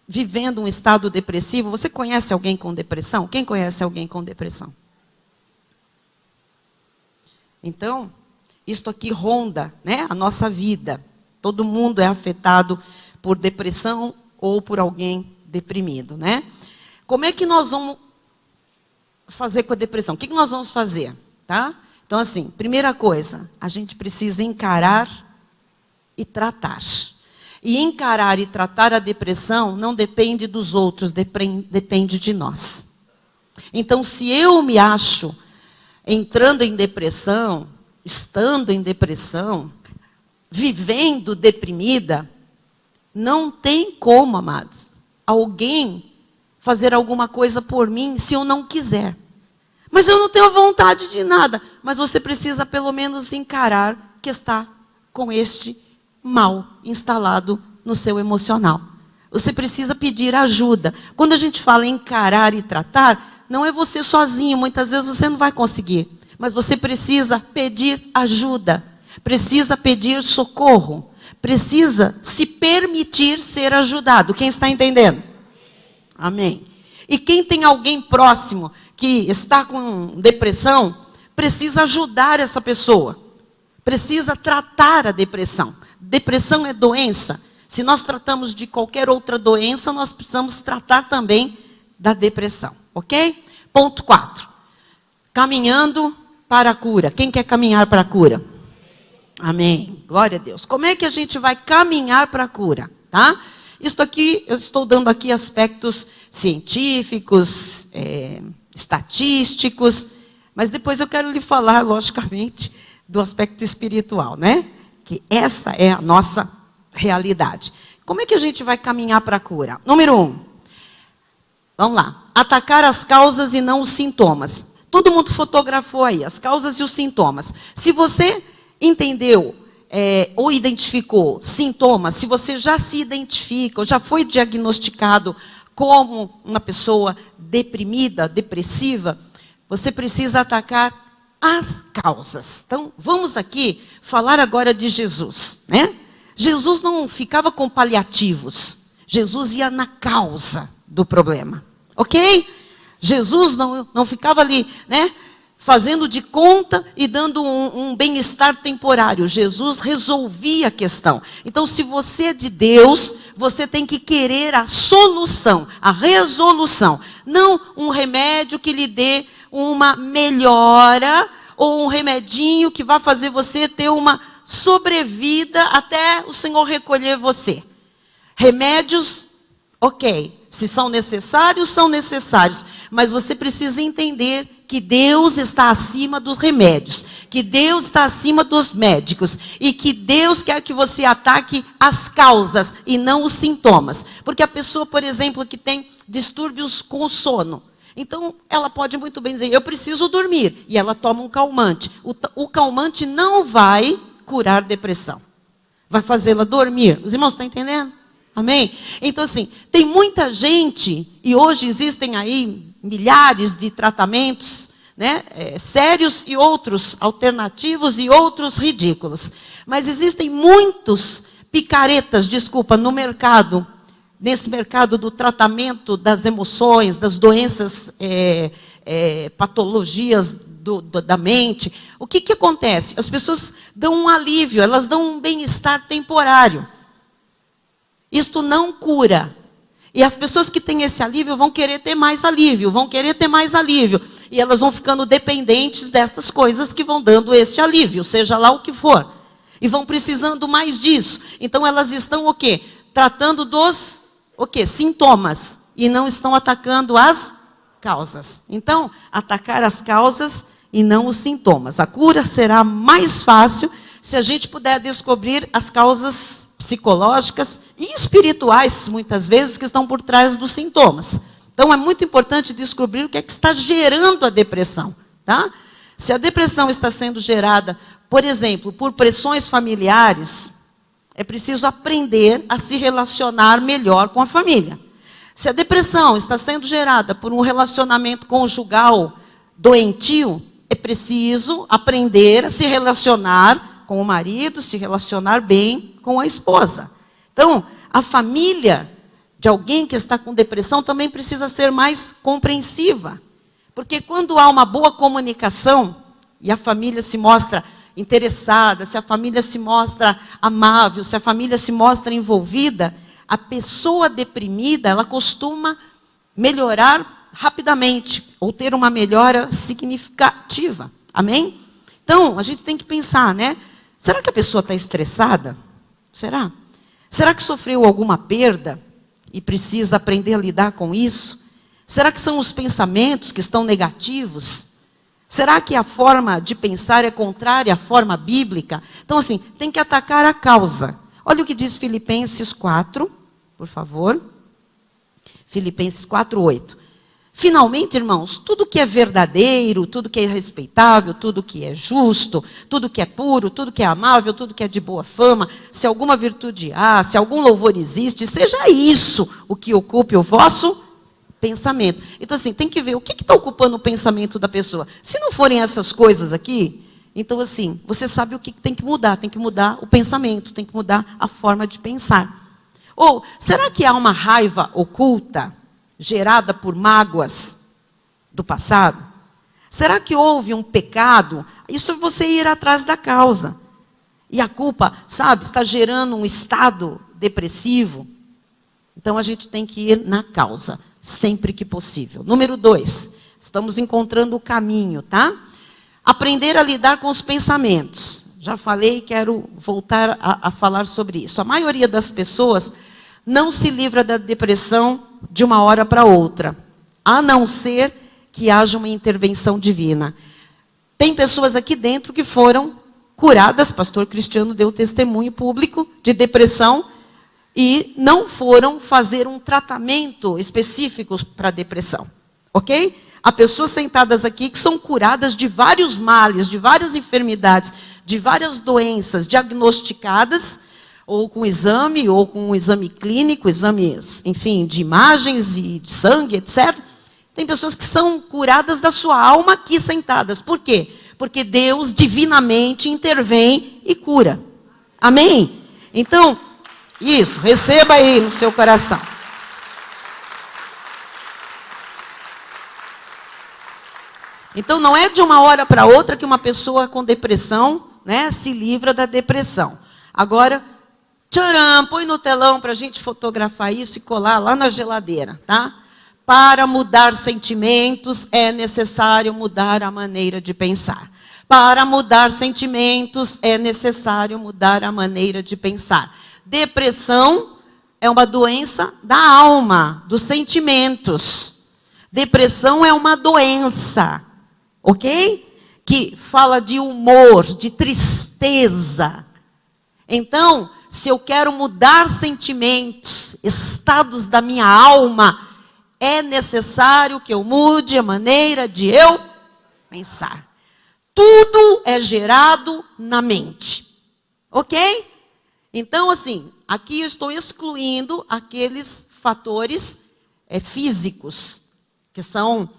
vivendo um estado depressivo, você conhece alguém com depressão? Quem conhece alguém com depressão? Então, isto aqui ronda, né, a nossa vida. Todo mundo é afetado por depressão ou por alguém deprimido, né? Como é que nós vamos fazer com a depressão? O que nós vamos fazer? Tá? Então, assim, primeira coisa, a gente precisa encarar e tratar. E encarar e tratar a depressão não depende dos outros, depende de nós. Então, se eu me acho entrando em depressão, estando em depressão, vivendo deprimida, não tem como, amados, alguém fazer alguma coisa por mim se eu não quiser. Mas eu não tenho vontade de nada. Mas você precisa pelo menos encarar que está com este mal instalado no seu emocional. Você precisa pedir ajuda. Quando a gente fala encarar e tratar, não é você sozinho. Muitas vezes você não vai conseguir. Mas você precisa pedir ajuda. Precisa pedir socorro. Precisa se permitir ser ajudado. Quem está entendendo? Amém. E quem tem alguém próximo que está com depressão, precisa ajudar essa pessoa. Precisa tratar a depressão. Depressão é doença. Se nós tratamos de qualquer outra doença, nós precisamos tratar também da depressão. Ok? Ponto 4. Caminhando para a cura. Quem quer caminhar para a cura? Amém. Glória a Deus. Como é que a gente vai caminhar para a cura? Tá? Isto aqui, eu estou dando aqui aspectos científicos, estatísticos, mas depois eu quero lhe falar, logicamente, do aspecto espiritual, né? Que essa é a nossa realidade. Como é que a gente vai caminhar para a cura? Número 1. Vamos lá. Atacar as causas e não os sintomas. Todo mundo fotografou aí as causas e os sintomas. Se você entendeu ou identificou sintomas, se você já se identifica, ou já foi diagnosticado como uma pessoa deprimida, depressiva, você precisa atacar as causas. Então, vamos aqui falar agora de Jesus, né? Jesus não ficava com paliativos. Jesus ia na causa do problema, ok? Jesus não ficava ali, né, fazendo de conta e dando um bem-estar temporário. Jesus resolvia a questão. Então, se você é de Deus, você tem que querer a solução, a resolução. Não um remédio que lhe dê uma melhora ou um remedinho que vai fazer você ter uma sobrevida até o Senhor recolher você. Remédios, ok. Se são necessários, são necessários. Mas você precisa entender que Deus está acima dos remédios, que Deus está acima dos médicos e que Deus quer que você ataque as causas e não os sintomas. Porque a pessoa, por exemplo, que tem distúrbios com o sono, então ela pode muito bem dizer, eu preciso dormir, e ela toma um calmante. O calmante não vai curar depressão, vai fazê-la dormir. Os irmãos estão entendendo? Amém? Então, assim, tem muita gente, e hoje existem aí milhares de tratamentos, né, sérios e outros alternativos e outros ridículos. Mas existem muitos picaretas, no mercado, nesse mercado do tratamento das emoções, das doenças, patologias da mente. O que acontece? As pessoas dão um alívio, elas dão um bem-estar temporário. Isto não cura. E as pessoas que têm esse alívio vão querer ter mais alívio, vão querer ter mais alívio. E elas vão ficando dependentes destas coisas que vão dando esse alívio, seja lá o que for. E vão precisando mais disso. Então elas estão o quê? Tratando dos sintomas. E não estão atacando as causas. Então, atacar as causas e não os sintomas. A cura será mais fácil se a gente puder descobrir as causas psicológicas e espirituais, muitas vezes, que estão por trás dos sintomas. Então, é muito importante descobrir o que é que está gerando a depressão. Tá? Se a depressão está sendo gerada, por exemplo, por pressões familiares, é preciso aprender a se relacionar melhor com a família. Se a depressão está sendo gerada por um relacionamento conjugal doentio, é preciso aprender a se relacionar com o marido, se relacionar bem com a esposa. Então, a família de alguém que está com depressão também precisa ser mais compreensiva. Porque quando há uma boa comunicação e a família se mostra interessada, se a família se mostra amável, se a família se mostra envolvida, a pessoa deprimida, ela costuma melhorar rapidamente ou ter uma melhora significativa. Amém? Então, a gente tem que pensar, né? Será que a pessoa está estressada? Será? Será que sofreu alguma perda e precisa aprender a lidar com isso? Será que são os pensamentos que estão negativos? Será que a forma de pensar é contrária à forma bíblica? Então, assim, tem que atacar a causa. Olha o que diz Filipenses 4, por favor. Filipenses 4:8. Finalmente, irmãos, tudo que é verdadeiro, tudo que é respeitável, tudo que é justo, tudo que é puro, tudo que é amável, tudo que é de boa fama, se alguma virtude há, se algum louvor existe, seja isso o que ocupe o vosso pensamento. Então, assim, tem que ver o que está ocupando o pensamento da pessoa. Se não forem essas coisas aqui, então, assim, você sabe o que tem que mudar o pensamento, tem que mudar a forma de pensar. Ou, será que há uma raiva oculta, gerada por mágoas do passado? Será que houve um pecado? Isso é você ir atrás da causa. E a culpa, sabe, está gerando um estado depressivo. Então, a gente tem que ir na causa, sempre que possível. Número 2, estamos encontrando o caminho, tá? Aprender a lidar com os pensamentos. Já falei e quero voltar a falar sobre isso. A maioria das pessoas não se livra da depressão de uma hora para outra, a não ser que haja uma intervenção divina. Tem pessoas aqui dentro que foram curadas, pastor Cristiano deu testemunho público de depressão, e não foram fazer um tratamento específico para a depressão, ok? Há pessoas sentadas aqui que são curadas de vários males, de várias enfermidades, de várias doenças diagnosticadas, ou com exame, ou com um exame clínico, exames, enfim, de imagens e de sangue, etc. Tem pessoas que são curadas da sua alma aqui sentadas. Por quê? Porque Deus divinamente intervém e cura. Amém? Então, isso, receba aí no seu coração. Então, não é de uma hora para outra que uma pessoa com depressão, né, se livra da depressão. Agora, tcharam, põe no telão para a gente fotografar isso e colar lá na geladeira, tá? Para mudar sentimentos, é necessário mudar a maneira de pensar. Para mudar sentimentos, é necessário mudar a maneira de pensar. Depressão é uma doença da alma, dos sentimentos. Depressão é uma doença, ok? Que fala de humor, de tristeza. Então, se eu quero mudar sentimentos, estados da minha alma, é necessário que eu mude a maneira de eu pensar. Tudo é gerado na mente, ok? Então, assim, aqui eu estou excluindo aqueles fatores físicos, que são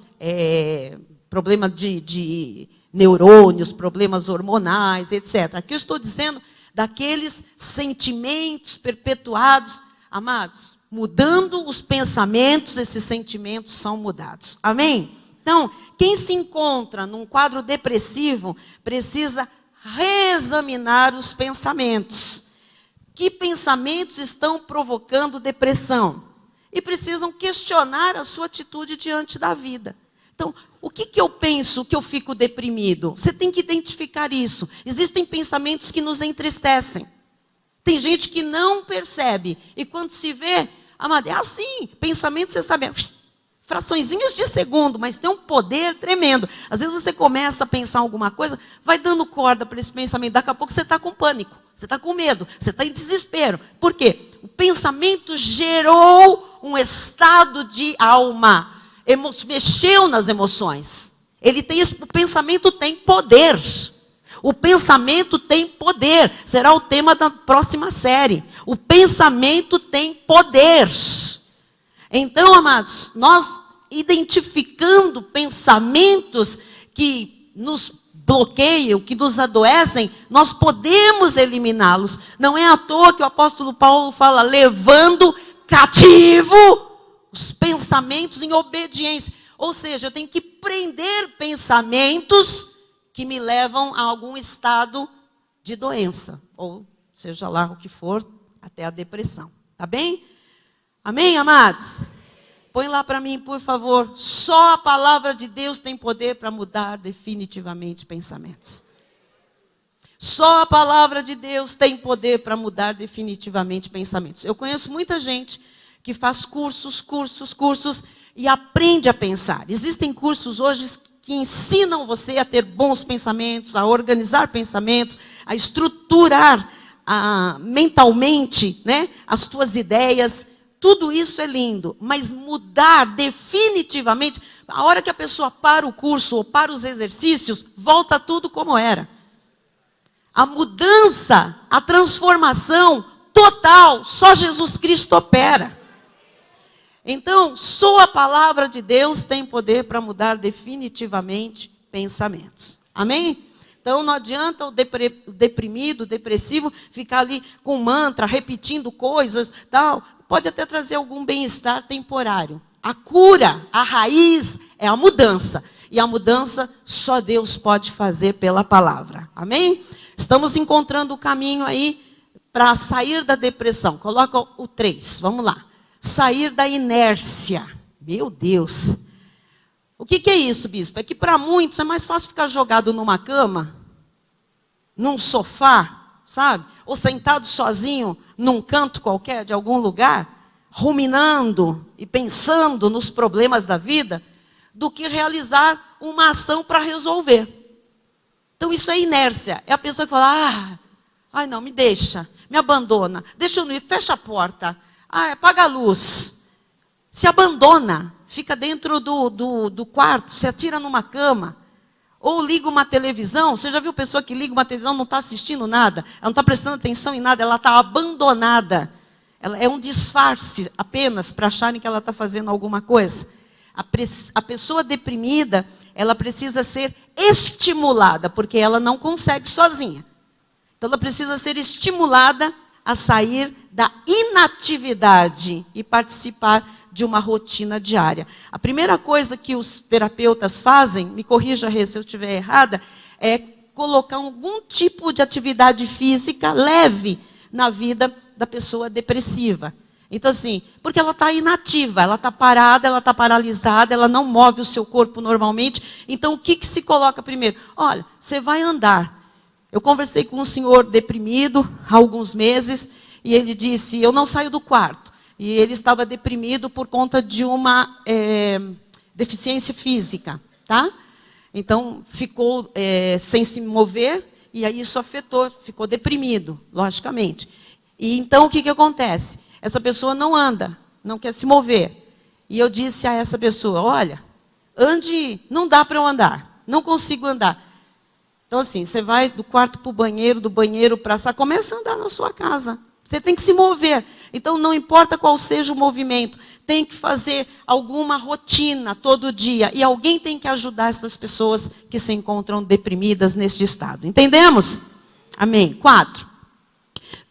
problema de neurônios, problemas hormonais, etc. Aqui eu estou dizendo daqueles sentimentos perpetuados, amados, mudando os pensamentos, esses sentimentos são mudados. Amém? Então, quem se encontra num quadro depressivo precisa reexaminar os pensamentos. Que pensamentos estão provocando depressão? E precisam questionar a sua atitude diante da vida. Então, o que eu penso que eu fico deprimido? Você tem que identificar isso. Existem pensamentos que nos entristecem. Tem gente que não percebe. E quando se vê, amado, é assim. Pensamentos, você sabe, fraçõezinhas de segundo, mas tem um poder tremendo. Às vezes você começa a pensar alguma coisa, vai dando corda para esse pensamento. Daqui a pouco você está com pânico, você está com medo, você está em desespero. Por quê? O pensamento gerou um estado de alma. Mexeu nas emoções. O pensamento tem poder. O pensamento tem poder. Será o tema da próxima série. O pensamento tem poder. Então, amados, nós identificando pensamentos que nos bloqueiam, que nos adoecem, nós podemos eliminá-los. Não é à toa que o apóstolo Paulo fala, levando cativo os pensamentos em obediência. Ou seja, eu tenho que prender pensamentos que me levam a algum estado de doença, ou seja lá o que for, até a depressão. Tá bem? Amém, amados? Põe lá para mim, por favor. Só a palavra de Deus tem poder para mudar definitivamente pensamentos. Só a palavra de Deus tem poder para mudar definitivamente pensamentos. Eu conheço muita gente que faz cursos e aprende a pensar. Existem cursos hoje que ensinam você a ter bons pensamentos, a organizar pensamentos, a estruturar mentalmente, né, as tuas ideias. Tudo isso é lindo, mas mudar definitivamente, a hora que a pessoa para o curso ou para os exercícios, volta tudo como era. A mudança, a transformação total, só Jesus Cristo opera. Então, só a palavra de Deus tem poder para mudar definitivamente pensamentos. Amém? Então, não adianta o deprimido, o depressivo, ficar ali com mantra, repetindo coisas, tal. Pode até trazer algum bem-estar temporário. A cura, a raiz, é a mudança. E a mudança só Deus pode fazer pela palavra. Amém? Estamos encontrando o caminho aí para sair da depressão. Coloca o 3, vamos lá. Sair da inércia. Meu Deus. O que é isso, bispo? É que para muitos é mais fácil ficar jogado numa cama, num sofá, sabe? Ou sentado sozinho num canto qualquer de algum lugar, ruminando e pensando nos problemas da vida, do que realizar uma ação para resolver. Então isso é inércia. É a pessoa que fala, ai não, me deixa, me abandona, deixa eu não ir, fecha a porta, apaga a luz. Se abandona, fica dentro do quarto, se atira numa cama, ou liga uma televisão. Você já viu pessoa que liga uma televisão, não está assistindo nada, ela não está prestando atenção em nada, ela está abandonada. Ela é um disfarce apenas para acharem que ela está fazendo alguma coisa. A pessoa deprimida, ela precisa ser estimulada, porque ela não consegue sozinha. Então ela precisa ser estimulada a sair da inatividade e participar de uma rotina diária. A primeira coisa que os terapeutas fazem, me corrija, Rê, se eu estiver errada, é colocar algum tipo de atividade física leve na vida da pessoa depressiva. Então assim, porque ela está inativa, ela está parada, ela está paralisada, ela não move o seu corpo normalmente. Então o que se coloca primeiro? Olha, você vai andar. Eu conversei com um senhor deprimido há alguns meses, e ele disse, eu não saio do quarto. E ele estava deprimido por conta de uma deficiência física, tá? Então, ficou sem se mover, e aí isso afetou, ficou deprimido, logicamente. E então, o que acontece? Essa pessoa não anda, não quer se mover. E eu disse a essa pessoa, olha, ande, não dá para eu andar, não consigo andar. Então, assim, você vai do quarto para o banheiro, do banheiro para a sala, começa a andar na sua casa. Você tem que se mover. Então, não importa qual seja o movimento, tem que fazer alguma rotina todo dia. E alguém tem que ajudar essas pessoas que se encontram deprimidas neste estado. Entendemos? Amém. 4.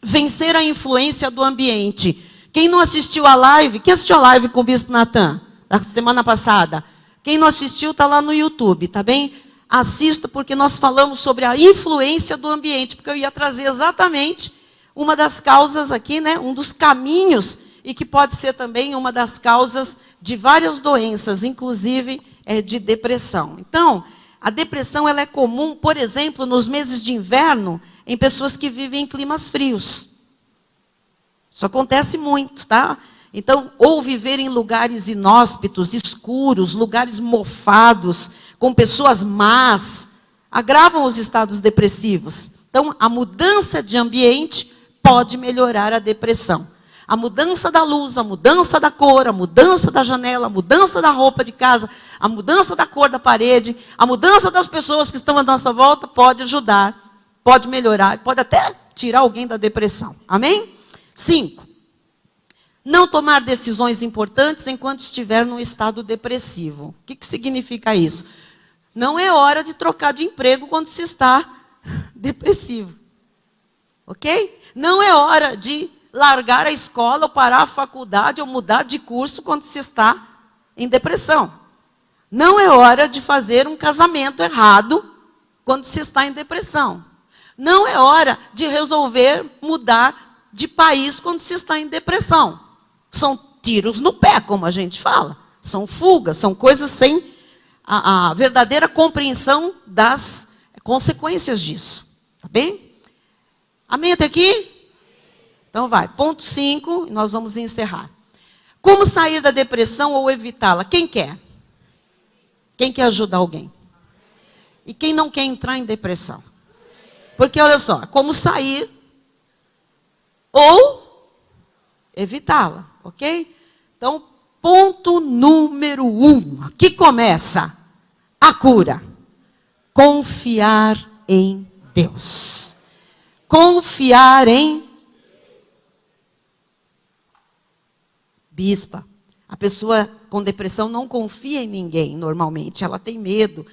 Vencer a influência do ambiente. Quem não assistiu a live, quem assistiu a live com o Bispo Natan, da semana passada? Quem não assistiu, está lá no YouTube, tá bem? Assista, porque nós falamos sobre a influência do ambiente, porque eu ia trazer exatamente uma das causas aqui, né, um dos caminhos, e que pode ser também uma das causas de várias doenças, inclusive de depressão. Então, a depressão ela é comum, por exemplo, nos meses de inverno, em pessoas que vivem em climas frios. Isso acontece muito, tá? Então, ou viver em lugares inóspitos, escuros, lugares mofados, com pessoas más, agravam os estados depressivos. Então, a mudança de ambiente pode melhorar a depressão. A mudança da luz, a mudança da cor, a mudança da janela, a mudança da roupa de casa, a mudança da cor da parede, a mudança das pessoas que estão à nossa volta pode ajudar, pode melhorar, pode até tirar alguém da depressão. Amém? 5. Não tomar decisões importantes enquanto estiver num estado depressivo. O que significa isso? Não é hora de trocar de emprego quando se está depressivo. Ok? Não é hora de largar a escola, ou parar a faculdade, ou mudar de curso quando se está em depressão. Não é hora de fazer um casamento errado quando se está em depressão. Não é hora de resolver mudar de país quando se está em depressão. São tiros no pé, como a gente fala. São fugas, são coisas sem a verdadeira compreensão das consequências disso. Tá bem? Amém até aqui? Então vai. Ponto 5, e nós vamos encerrar. Como sair da depressão ou evitá-la? Quem quer? Quem quer ajudar alguém? E quem não quer entrar em depressão? Porque olha só, como sair ou evitá-la, ok? Então, ponto número 1, aqui começa a cura. Confiar em Deus. Confiar em Bispa. A pessoa com depressão não confia em ninguém, normalmente. Ela tem medo.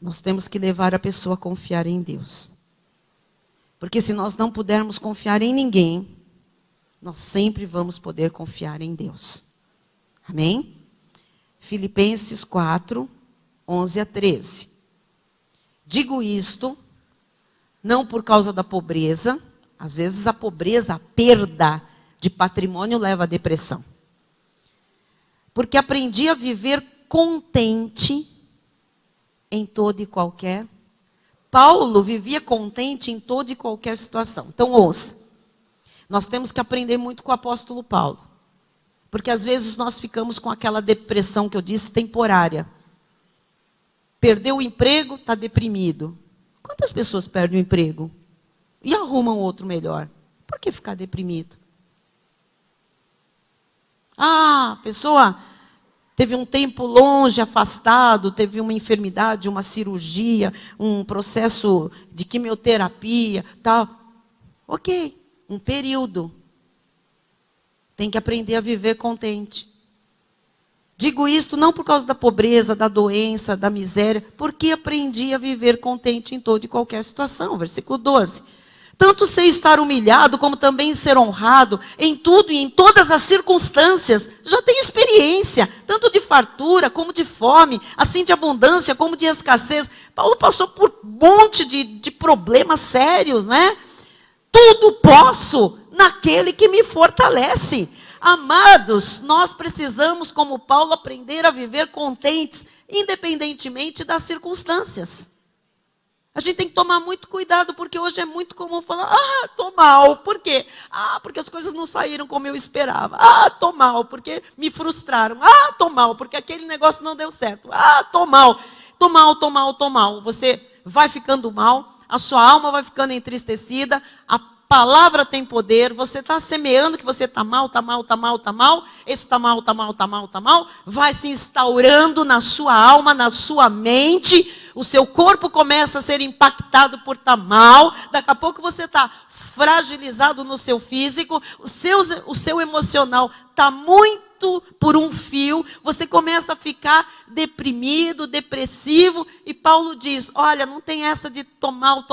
Nós temos que levar a pessoa a confiar em Deus. Porque se nós não pudermos confiar em ninguém, nós sempre vamos poder confiar em Deus. Amém? Filipenses 4, 11 a 13. Digo isto, não por causa da pobreza. Às vezes a pobreza, a perda de patrimônio leva à depressão. Porque aprendi a viver contente em toda e qualquer. Paulo vivia contente em toda e qualquer situação. Então ouça. Nós temos que aprender muito com o apóstolo Paulo. Porque às vezes nós ficamos com aquela depressão que eu disse, temporária. Perdeu o emprego, está deprimido. Quantas pessoas perdem o emprego e arrumam outro melhor? Por que ficar deprimido? Ah, a pessoa teve um tempo longe, afastado, teve uma enfermidade, uma cirurgia, um processo de quimioterapia, tal. Ok, um período. Tem que aprender a viver contente. Digo isto não por causa da pobreza, da doença, da miséria, porque aprendi a viver contente em toda e qualquer situação. Versículo 12. Tanto sei estar humilhado, como também ser honrado, em tudo e em todas as circunstâncias. Já tenho experiência, tanto de fartura, como de fome, assim de abundância, como de escassez. Paulo passou por um monte de problemas sérios, né? Tudo posso naquele que me fortalece. Amados, nós precisamos, como Paulo, aprender a viver contentes, independentemente das circunstâncias. A gente tem que tomar muito cuidado, porque hoje é muito comum falar, tô mal, por quê? Porque as coisas não saíram como eu esperava. Tô mal, porque me frustraram. Tô mal, porque aquele negócio não deu certo. Tô mal, tô mal, tô mal, tô mal. Você vai ficando mal, a sua alma vai ficando entristecida, a palavra tem poder, você está semeando que você está mal, está mal, está mal, está mal, esse está mal, está mal, está mal, está mal, vai se instaurando na sua alma, na sua mente, o seu corpo começa a ser impactado por estar mal, daqui a pouco você está fragilizado no seu físico, o seu emocional está muito por um fio, você começa a ficar deprimido, depressivo, e Paulo diz, olha, não tem essa de tomar,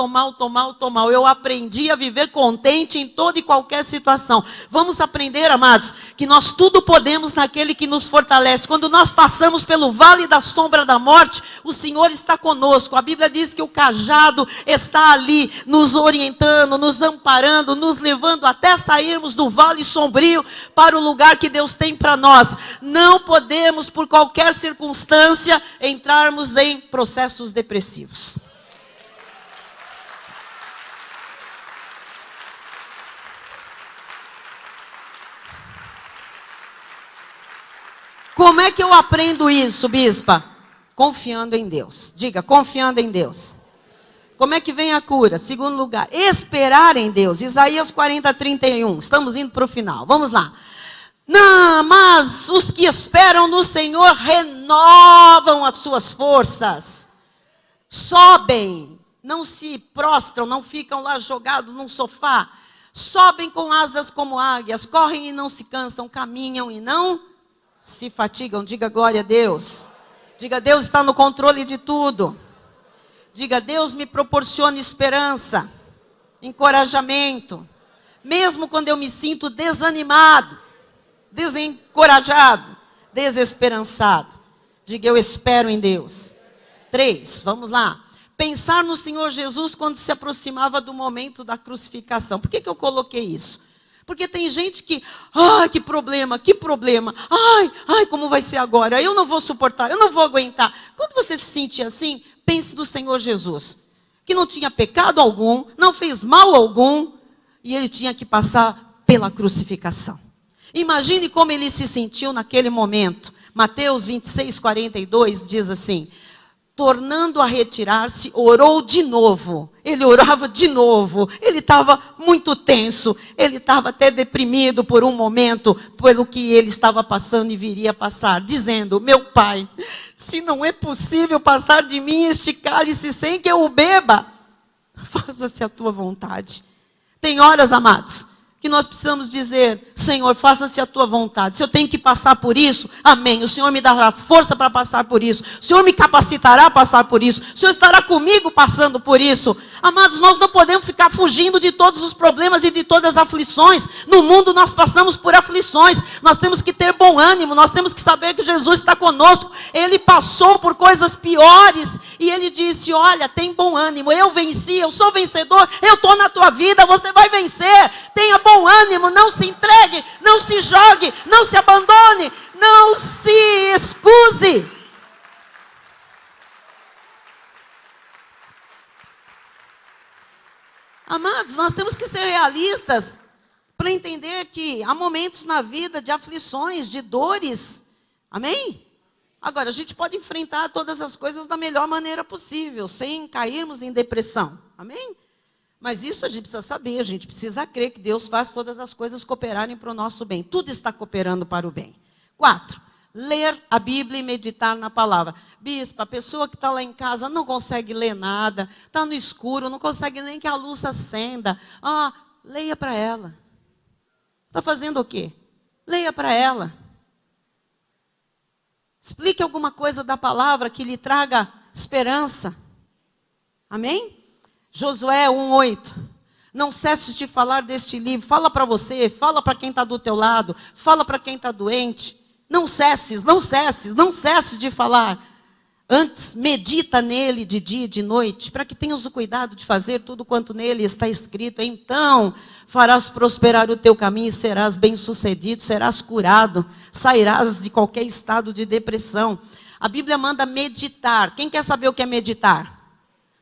eu aprendi a viver contente em toda e qualquer situação. Vamos aprender, amados, que nós tudo podemos naquele que nos fortalece. Quando nós passamos pelo vale da sombra da morte, o Senhor está conosco. A Bíblia diz que o cajado está ali, nos orientando, nos amparando, nos levando até sairmos do vale sombrio para o lugar que Deus tem para nós. Não podemos, por qualquer circunstância, entrarmos em processos depressivos. Como é que eu aprendo isso, bispa? Confiando em Deus. Diga, confiando em Deus. Como é que vem a cura? Segundo lugar, esperar em Deus. Isaías 40, 31. Estamos indo para o final. Vamos lá. Não, mas os que esperam no Senhor renovam as suas forças. Sobem, não se prostram, não ficam lá jogados num sofá. Sobem com asas como águias, correm e não se cansam, caminham e não se fatigam. Diga glória a Deus. Diga, Deus está no controle de tudo. Diga, Deus me proporciona esperança, encorajamento. Mesmo quando eu me sinto desanimado, desencorajado, desesperançado. Diga, eu espero em Deus. 3, vamos lá. Pensar no Senhor Jesus quando se aproximava do momento da crucificação. Por que eu coloquei isso? Porque tem gente que, que problema, como vai ser agora? Eu não vou suportar, eu não vou aguentar. Quando você se sentir assim, pense no Senhor Jesus, que não tinha pecado algum, não fez mal algum, e ele tinha que passar pela crucificação. Imagine como ele se sentiu naquele momento. Mateus 26, 42 diz assim: tornando a retirar-se, orou de novo. Ele orava de novo. Ele estava muito tenso. Ele estava até deprimido por um momento, pelo que ele estava passando e viria a passar. Dizendo, meu Pai, se não é possível passar de mim este cálice sem que eu o beba, faça-se a tua vontade. Tem horas, amados, que nós precisamos dizer, Senhor, faça-se a tua vontade. Se eu tenho que passar por isso, amém. O Senhor me dará força para passar por isso. O Senhor me capacitará a passar por isso. O Senhor estará comigo passando por isso. Amados, nós não podemos ficar fugindo de todos os problemas e de todas as aflições. No mundo nós passamos por aflições. Nós temos que ter bom ânimo. Nós temos que saber que Jesus está conosco. Ele passou por coisas piores. E ele disse, olha, tem bom ânimo. Eu venci, eu sou vencedor. Eu estou na tua vida, você vai vencer. Tenha bom ânimo, não se entregue, não se jogue, não se abandone, não se excuse. Amados, nós temos que ser realistas para entender que há momentos na vida de aflições, de dores. Amém? Agora, a gente pode enfrentar todas as coisas da melhor maneira possível, sem cairmos em depressão. Amém? Mas isso a gente precisa saber, a gente precisa crer que Deus faz todas as coisas cooperarem para o nosso bem. Tudo está cooperando para o bem. 4, ler a Bíblia e meditar na palavra. Bispo, a pessoa que está lá em casa não consegue ler nada, está no escuro, não consegue nem que a luz acenda. Leia para ela. Está fazendo o quê? Leia para ela. Explique alguma coisa da palavra que lhe traga esperança. Amém? Josué 1:8. Não cesses de falar deste livro. Fala para você, fala para quem está do teu lado, fala para quem está doente. Não cesses, não cesses, não cesses de falar. Antes, medita nele de dia e de noite, para que tenhas o cuidado de fazer tudo quanto nele está escrito. Então, farás prosperar o teu caminho e serás bem-sucedido, serás curado, sairás de qualquer estado de depressão. A Bíblia manda meditar. Quem quer saber o que é meditar?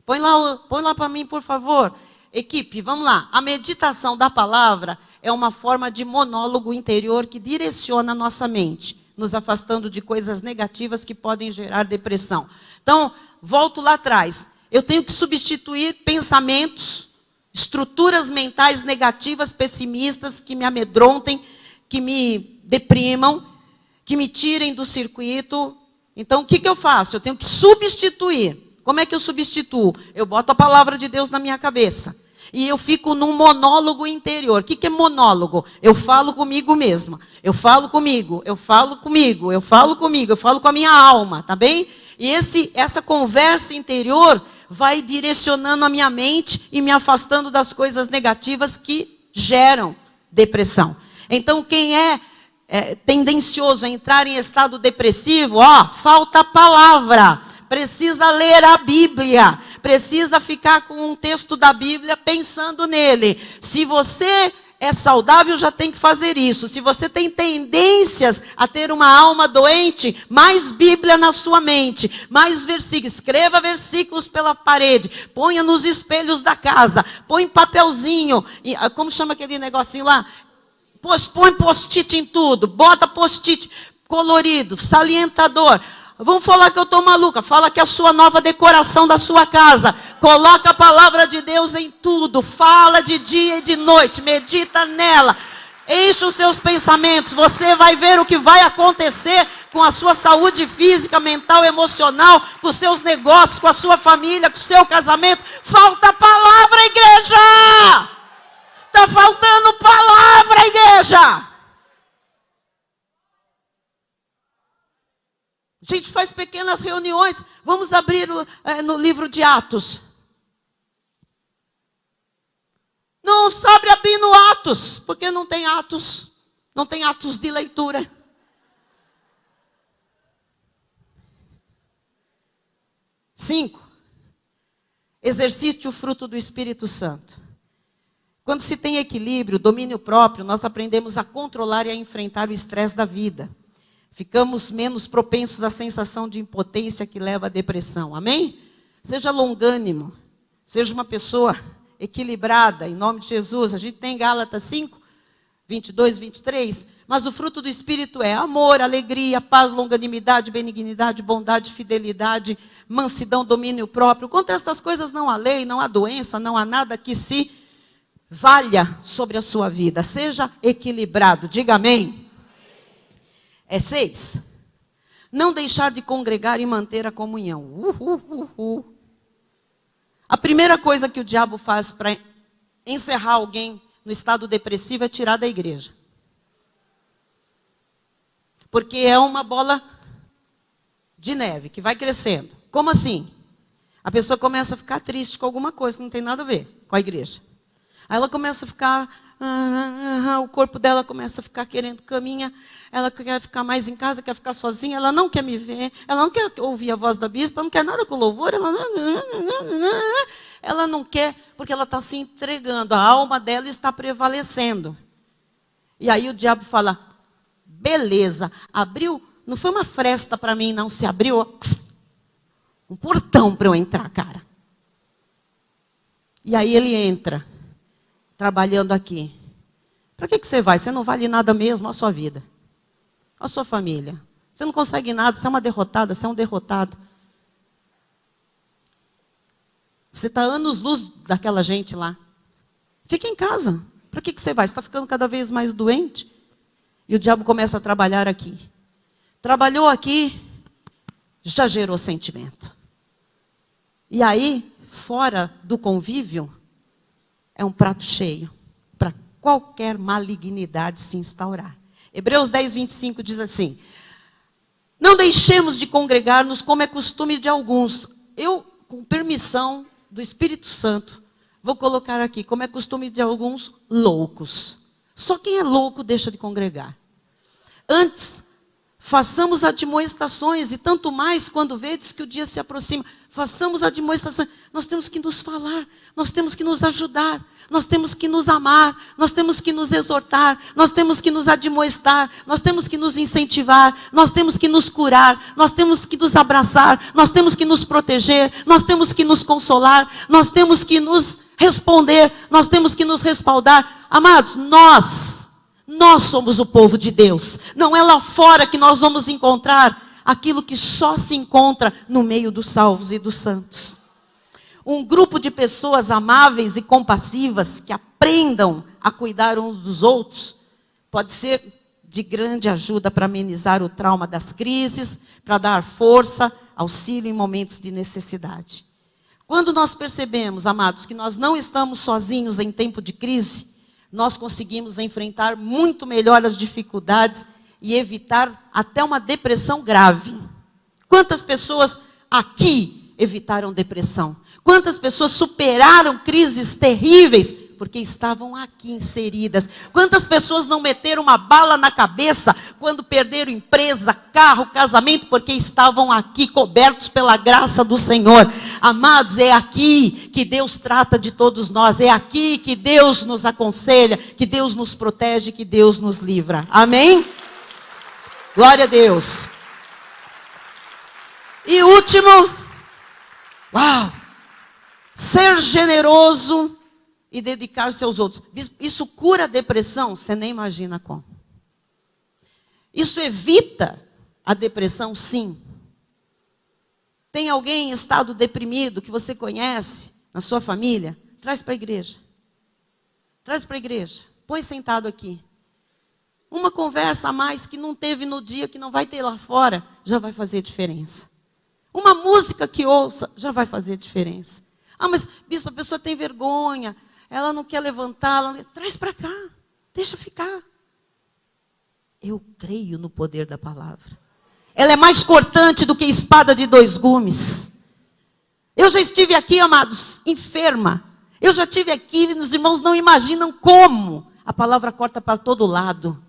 Põe lá para mim, por favor. Equipe, vamos lá. A meditação da palavra é uma forma de monólogo interior que direciona a nossa mente, nos afastando de coisas negativas que podem gerar depressão. Então, volto lá atrás. Eu tenho que substituir pensamentos, estruturas mentais negativas, pessimistas, que me amedrontem, que me deprimam, que me tirem do circuito. Então, o que eu faço? Eu tenho que substituir. Como é que eu substituo? Eu boto a palavra de Deus na minha cabeça. E eu fico num monólogo interior. O que é monólogo? Eu falo comigo mesma. Eu falo comigo, eu falo comigo, eu falo comigo, eu falo com a minha alma, tá bem? E essa conversa interior vai direcionando a minha mente e me afastando das coisas negativas que geram depressão. Então, quem é tendencioso a entrar em estado depressivo, falta palavra. Precisa ler a Bíblia, precisa ficar com um texto da Bíblia pensando nele. Se você é saudável, já tem que fazer isso. Se você tem tendências a ter uma alma doente, mais Bíblia na sua mente, mais versículos. Escreva versículos pela parede, ponha nos espelhos da casa, põe papelzinho, como chama aquele negocinho lá? Põe post-it em tudo, bota post-it colorido, salientador. Vamos falar que eu estou maluca. Fala que é a sua nova decoração da sua casa. Coloca a palavra de Deus em tudo. Fala de dia e de noite. Medita nela. Enche os seus pensamentos. Você vai ver o que vai acontecer com a sua saúde física, mental, emocional, com os seus negócios, com a sua família, com o seu casamento. Falta palavra, igreja! Está faltando palavra, igreja! A gente faz pequenas reuniões. Vamos abrir no livro de Atos. Não sabe abrir no Atos, porque não tem Atos. Não tem Atos de leitura. Cinco, exercite o fruto do Espírito Santo. Quando se tem equilíbrio, domínio próprio, nós aprendemos a controlar e a enfrentar o estresse da vida. Ficamos menos propensos à sensação de impotência que leva à depressão. Amém? Seja longânimo. Seja uma pessoa equilibrada, em nome de Jesus. A gente tem Gálatas 5, 22, 23. Mas o fruto do Espírito é amor, alegria, paz, longanimidade, benignidade, bondade, fidelidade, mansidão, domínio próprio. Contra estas coisas não há lei, não há doença, não há nada que se valha sobre a sua vida. Seja equilibrado. Diga amém. 6. Não deixar de congregar e manter a comunhão. A primeira coisa que o diabo faz para encerrar alguém no estado depressivo é tirar da igreja. Porque é uma bola de neve que vai crescendo. Como assim? A pessoa começa a ficar triste com alguma coisa que não tem nada a ver com a igreja. Aí ela começa a ficar, o corpo dela começa a ficar querendo caminhar, ela quer ficar mais em casa, quer ficar sozinha, ela não quer me ver, ela não quer ouvir a voz da bispa, não quer nada com louvor, ela não quer, porque ela está se entregando, a alma dela está prevalecendo. E aí o diabo fala, beleza, abriu, não foi uma fresta para mim, não, se abriu um portão para eu entrar, cara. E aí ele entra. Trabalhando aqui. Para que você vai? Você não vale nada mesmo, a sua vida. A sua família. Você não consegue nada, você é uma derrotada, você é um derrotado. Você está anos-luz daquela gente lá. Fica em casa. Para que você vai? Você está ficando cada vez mais doente. E o diabo começa a trabalhar aqui. Trabalhou aqui, já gerou sentimento. E aí, fora do convívio, é um prato cheio para qualquer malignidade se instaurar. Hebreus 10, 25 diz assim, não deixemos de congregar-nos como é costume de alguns. Eu, com permissão do Espírito Santo, vou colocar aqui, como é costume de alguns loucos. Só quem é louco deixa de congregar. Antes, façamos admoestações, e tanto mais quando vedes que o dia se aproxima. Façamos admoestações. Nós temos que nos falar, nós temos que nos ajudar, nós temos que nos amar, nós temos que nos exortar, nós temos que nos admoestar, nós temos que nos incentivar, nós temos que nos curar, nós temos que nos abraçar, nós temos que nos proteger, nós temos que nos consolar, nós temos que nos responder, nós temos que nos respaldar. Amados, nós somos o povo de Deus. Não é lá fora que nós vamos encontrar aquilo que só se encontra no meio dos salvos e dos santos. Um grupo de pessoas amáveis e compassivas que aprendam a cuidar uns dos outros pode ser de grande ajuda para amenizar o trauma das crises, para dar força, auxílio em momentos de necessidade. Quando nós percebemos, amados, que nós não estamos sozinhos em tempo de crise, nós conseguimos enfrentar muito melhor as dificuldades e evitar até uma depressão grave. Quantas pessoas aqui evitaram depressão? Quantas pessoas superaram crises terríveis porque estavam aqui inseridas? Quantas pessoas não meteram uma bala na cabeça quando perderam empresa, carro, casamento, porque estavam aqui cobertos pela graça do Senhor? Amados, é aqui que Deus trata de todos nós, é aqui que Deus nos aconselha, que Deus nos protege, que Deus nos livra. Amém? Glória a Deus. E último, ser generoso e dedicar-se aos outros. Isso cura a depressão? Você nem imagina como. Isso evita a depressão? Sim. Tem alguém em estado deprimido que você conhece na sua família? Traz para a igreja. Traz para a igreja. Põe sentado aqui. Uma conversa a mais que não teve no dia, que não vai ter lá fora, já vai fazer diferença. Uma música que ouça, já vai fazer diferença. Mas, bispo, a pessoa tem vergonha, ela não quer levantar, traz para cá, deixa ficar. Eu creio no poder da palavra. Ela é mais cortante do que espada de 2 gumes. Eu já estive aqui, amados, enferma. Eu já estive aqui, os irmãos não imaginam como a palavra corta para todo lado.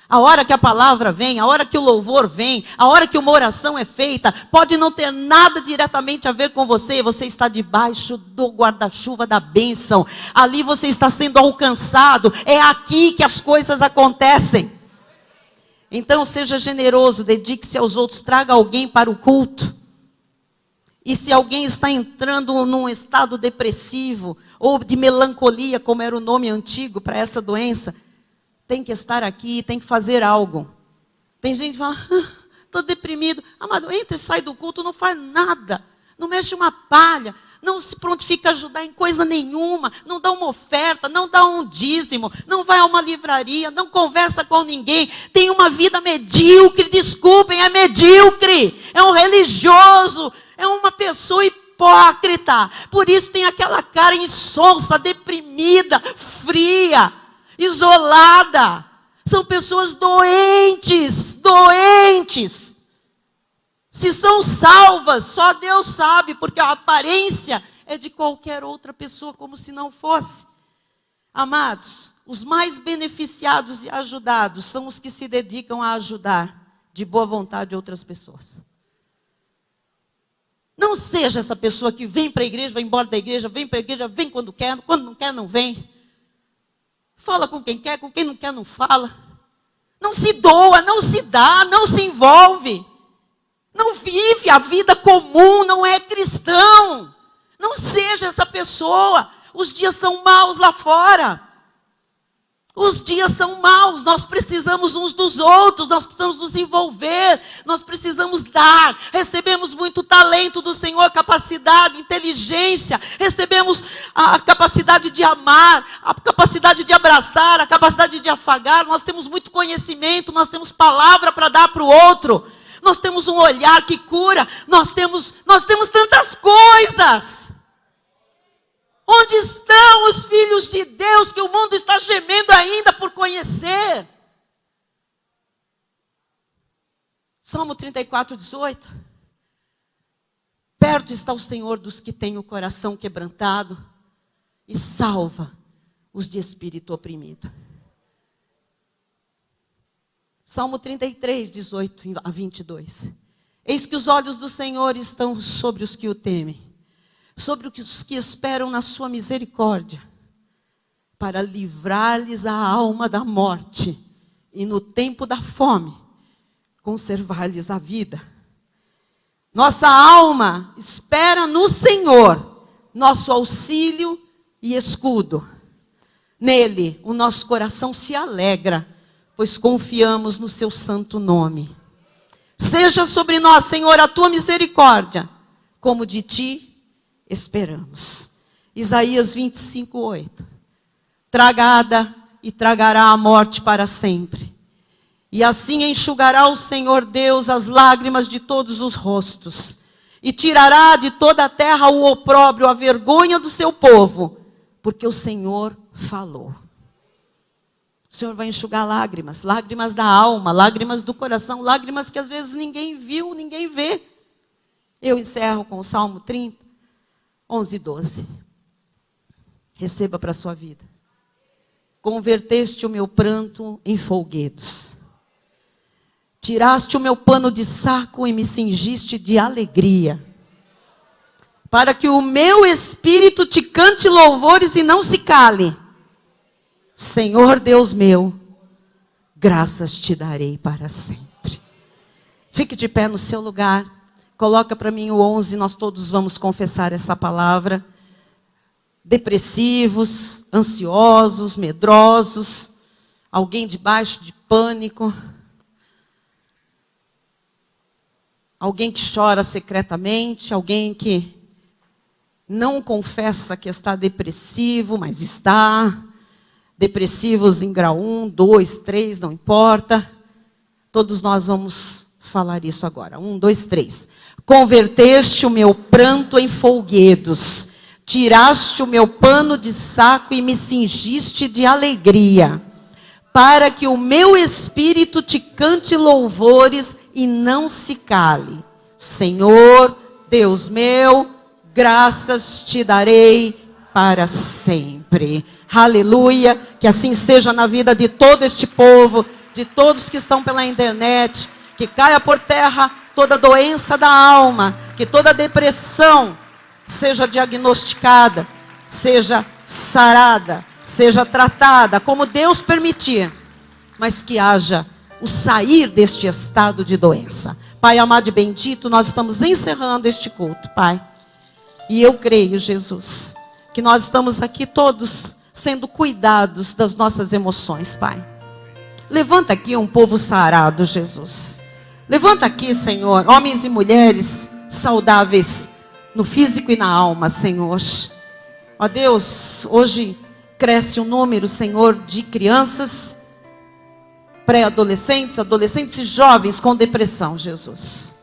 A hora que a palavra vem, a hora que o louvor vem, a hora que uma oração é feita, pode não ter nada diretamente a ver com você. Você está debaixo do guarda-chuva da bênção. Ali você está sendo alcançado. É aqui que as coisas acontecem. Então seja generoso, dedique-se aos outros, traga alguém para o culto. E se alguém está entrando num estado depressivo ou de melancolia, como era o nome antigo para essa doença, tem que estar aqui, tem que fazer algo. Tem gente que fala, estou deprimido. Amado, entra e sai do culto, não faz nada. Não mexe uma palha. Não se prontifica a ajudar em coisa nenhuma. Não dá uma oferta, não dá um dízimo. Não vai a uma livraria, não conversa com ninguém. Tem uma vida medíocre, desculpem, é medíocre. É um religioso, é uma pessoa hipócrita. Por isso tem aquela cara insonsa, deprimida, fria, isolada. São pessoas doentes, doentes. Se são salvas, só Deus sabe, porque a aparência é de qualquer outra pessoa, como se não fosse. Amados, os mais beneficiados e ajudados são os que se dedicam a ajudar de boa vontade outras pessoas. Não seja essa pessoa que vem para a igreja, vai embora da igreja, vem para a igreja, vem quando não quer, não vem. Fala com quem quer, com quem não quer, não fala. Não se doa, não se dá, não se envolve. Não vive a vida comum, não é cristão. Não seja essa pessoa. Os dias são maus lá fora. Os dias são maus, nós precisamos uns dos outros, nós precisamos nos envolver, nós precisamos dar. Recebemos muito talento do Senhor, capacidade, inteligência, recebemos a capacidade de amar, a capacidade de abraçar, a capacidade de afagar. Nós temos muito conhecimento, nós temos palavra para dar para o outro, nós temos um olhar que cura, nós temos tantas coisas. Onde estão os filhos de Deus que o mundo está gemendo ainda por conhecer? Salmo 34, 18. Perto está o Senhor dos que têm o coração quebrantado e salva os de espírito oprimido. Salmo 33, 18 a 22. Eis que os olhos do Senhor estão sobre os que o temem, sobre os que esperam na sua misericórdia, para livrar-lhes a alma da morte, e no tempo da fome, conservar-lhes a vida. Nossa alma espera no Senhor, nosso auxílio e escudo. Nele, o nosso coração se alegra, pois confiamos no seu santo nome. Seja sobre nós, Senhor, a tua misericórdia, como de ti esperamos. Isaías 25, 8. Tragada e tragará a morte para sempre. E assim enxugará o Senhor Deus as lágrimas de todos os rostos. E tirará de toda a terra o opróbrio, a vergonha do seu povo. Porque o Senhor falou. O Senhor vai enxugar lágrimas. Lágrimas da alma, lágrimas do coração. Lágrimas que às vezes ninguém viu, ninguém vê. Eu encerro com o Salmo 30. 11 e 12. Receba para a sua vida. Converteste o meu pranto em folguedos. Tiraste o meu pano de saco e me cingiste de alegria. Para que o meu espírito te cante louvores e não se cale. Senhor Deus meu, graças te darei para sempre. Fique de pé no seu lugar. Coloca para mim o 11, nós todos vamos confessar essa palavra. Depressivos, ansiosos, medrosos, alguém debaixo de pânico, alguém que chora secretamente, alguém que não confessa que está depressivo, mas está. Depressivos em grau 1, 2, 3, não importa. Todos nós vamos falar isso agora. 1, 2, 3. Converteste o meu pranto em folguedos, tiraste o meu pano de saco e me cingiste de alegria, para que o meu espírito te cante louvores e não se cale. Senhor, Deus meu, graças te darei para sempre. Aleluia, que assim seja na vida de todo este povo, de todos que estão pela internet, que caia por terra toda doença da alma, que toda depressão seja diagnosticada, seja sarada, seja tratada, como Deus permitir, mas que haja o sair deste estado de doença. Pai amado e bendito, nós estamos encerrando este culto, Pai. E eu creio, Jesus, que nós estamos aqui todos sendo cuidados das nossas emoções, Pai. Levanta aqui um povo sarado, Jesus. Levanta aqui, Senhor, homens e mulheres saudáveis no físico e na alma, Senhor. Ó Deus, hoje cresce um número, Senhor, de crianças, pré-adolescentes, adolescentes e jovens com depressão, Jesus.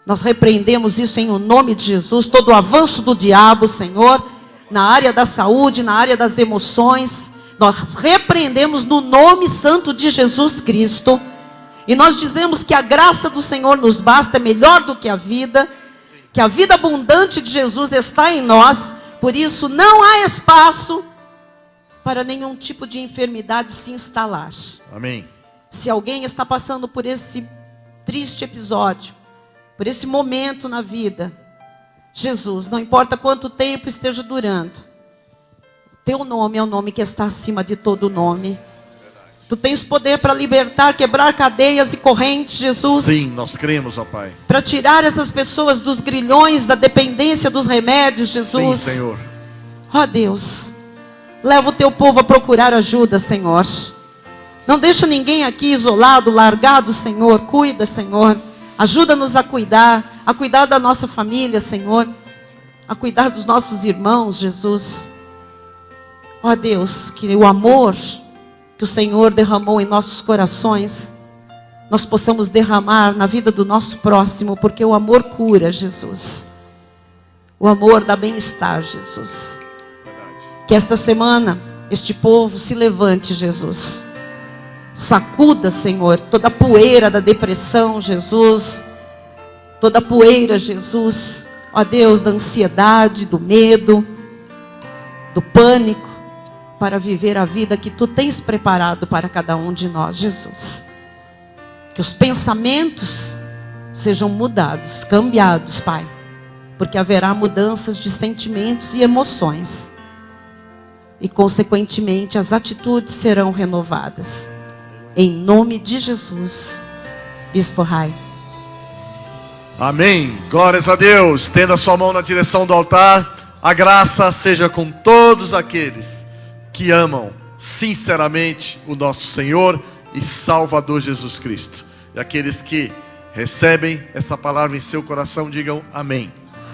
Nós repreendemos isso em o nome de Jesus, todo o avanço do diabo, Senhor, na área da saúde, na área das emoções, nós repreendemos no nome santo de Jesus Cristo, e nós dizemos que a graça do Senhor nos basta, é melhor do que a vida abundante de Jesus está em nós, por isso não há espaço para nenhum tipo de enfermidade se instalar. Amém. Se alguém está passando por esse triste episódio, por esse momento na vida, Jesus, não importa quanto tempo esteja durando, teu nome é o nome que está acima de todo nome. Tu tens poder para libertar, quebrar cadeias e correntes, Jesus. Sim, nós cremos, ó Pai. Para tirar essas pessoas dos grilhões, da dependência dos remédios, Jesus. Sim, Senhor. Ó Deus, leva o teu povo a procurar ajuda, Senhor. Não deixa ninguém aqui isolado, largado, Senhor. Cuida, Senhor. Ajuda-nos a cuidar da nossa família, Senhor. A cuidar dos nossos irmãos, Jesus. Ó Deus, que o amor que o Senhor derramou em nossos corações, nós possamos derramar na vida do nosso próximo, porque o amor cura, Jesus. O amor dá bem-estar, Jesus. Que esta semana, este povo se levante, Jesus. Sacuda, Senhor, toda a poeira da depressão, Jesus. Toda a poeira, Jesus. Ó Deus, da ansiedade, do medo, do pânico, para viver a vida que Tu tens preparado para cada um de nós, Jesus. Que os pensamentos sejam mudados, cambiados, Pai. Porque haverá mudanças de sentimentos e emoções. E, consequentemente, as atitudes serão renovadas. Em nome de Jesus. Bispo Rai. Amém. Glórias a Deus. Tenda a sua mão na direção do altar. A graça seja com todos aqueles que amam sinceramente o nosso Senhor e Salvador Jesus Cristo. E aqueles que recebem essa palavra em seu coração, digam amém.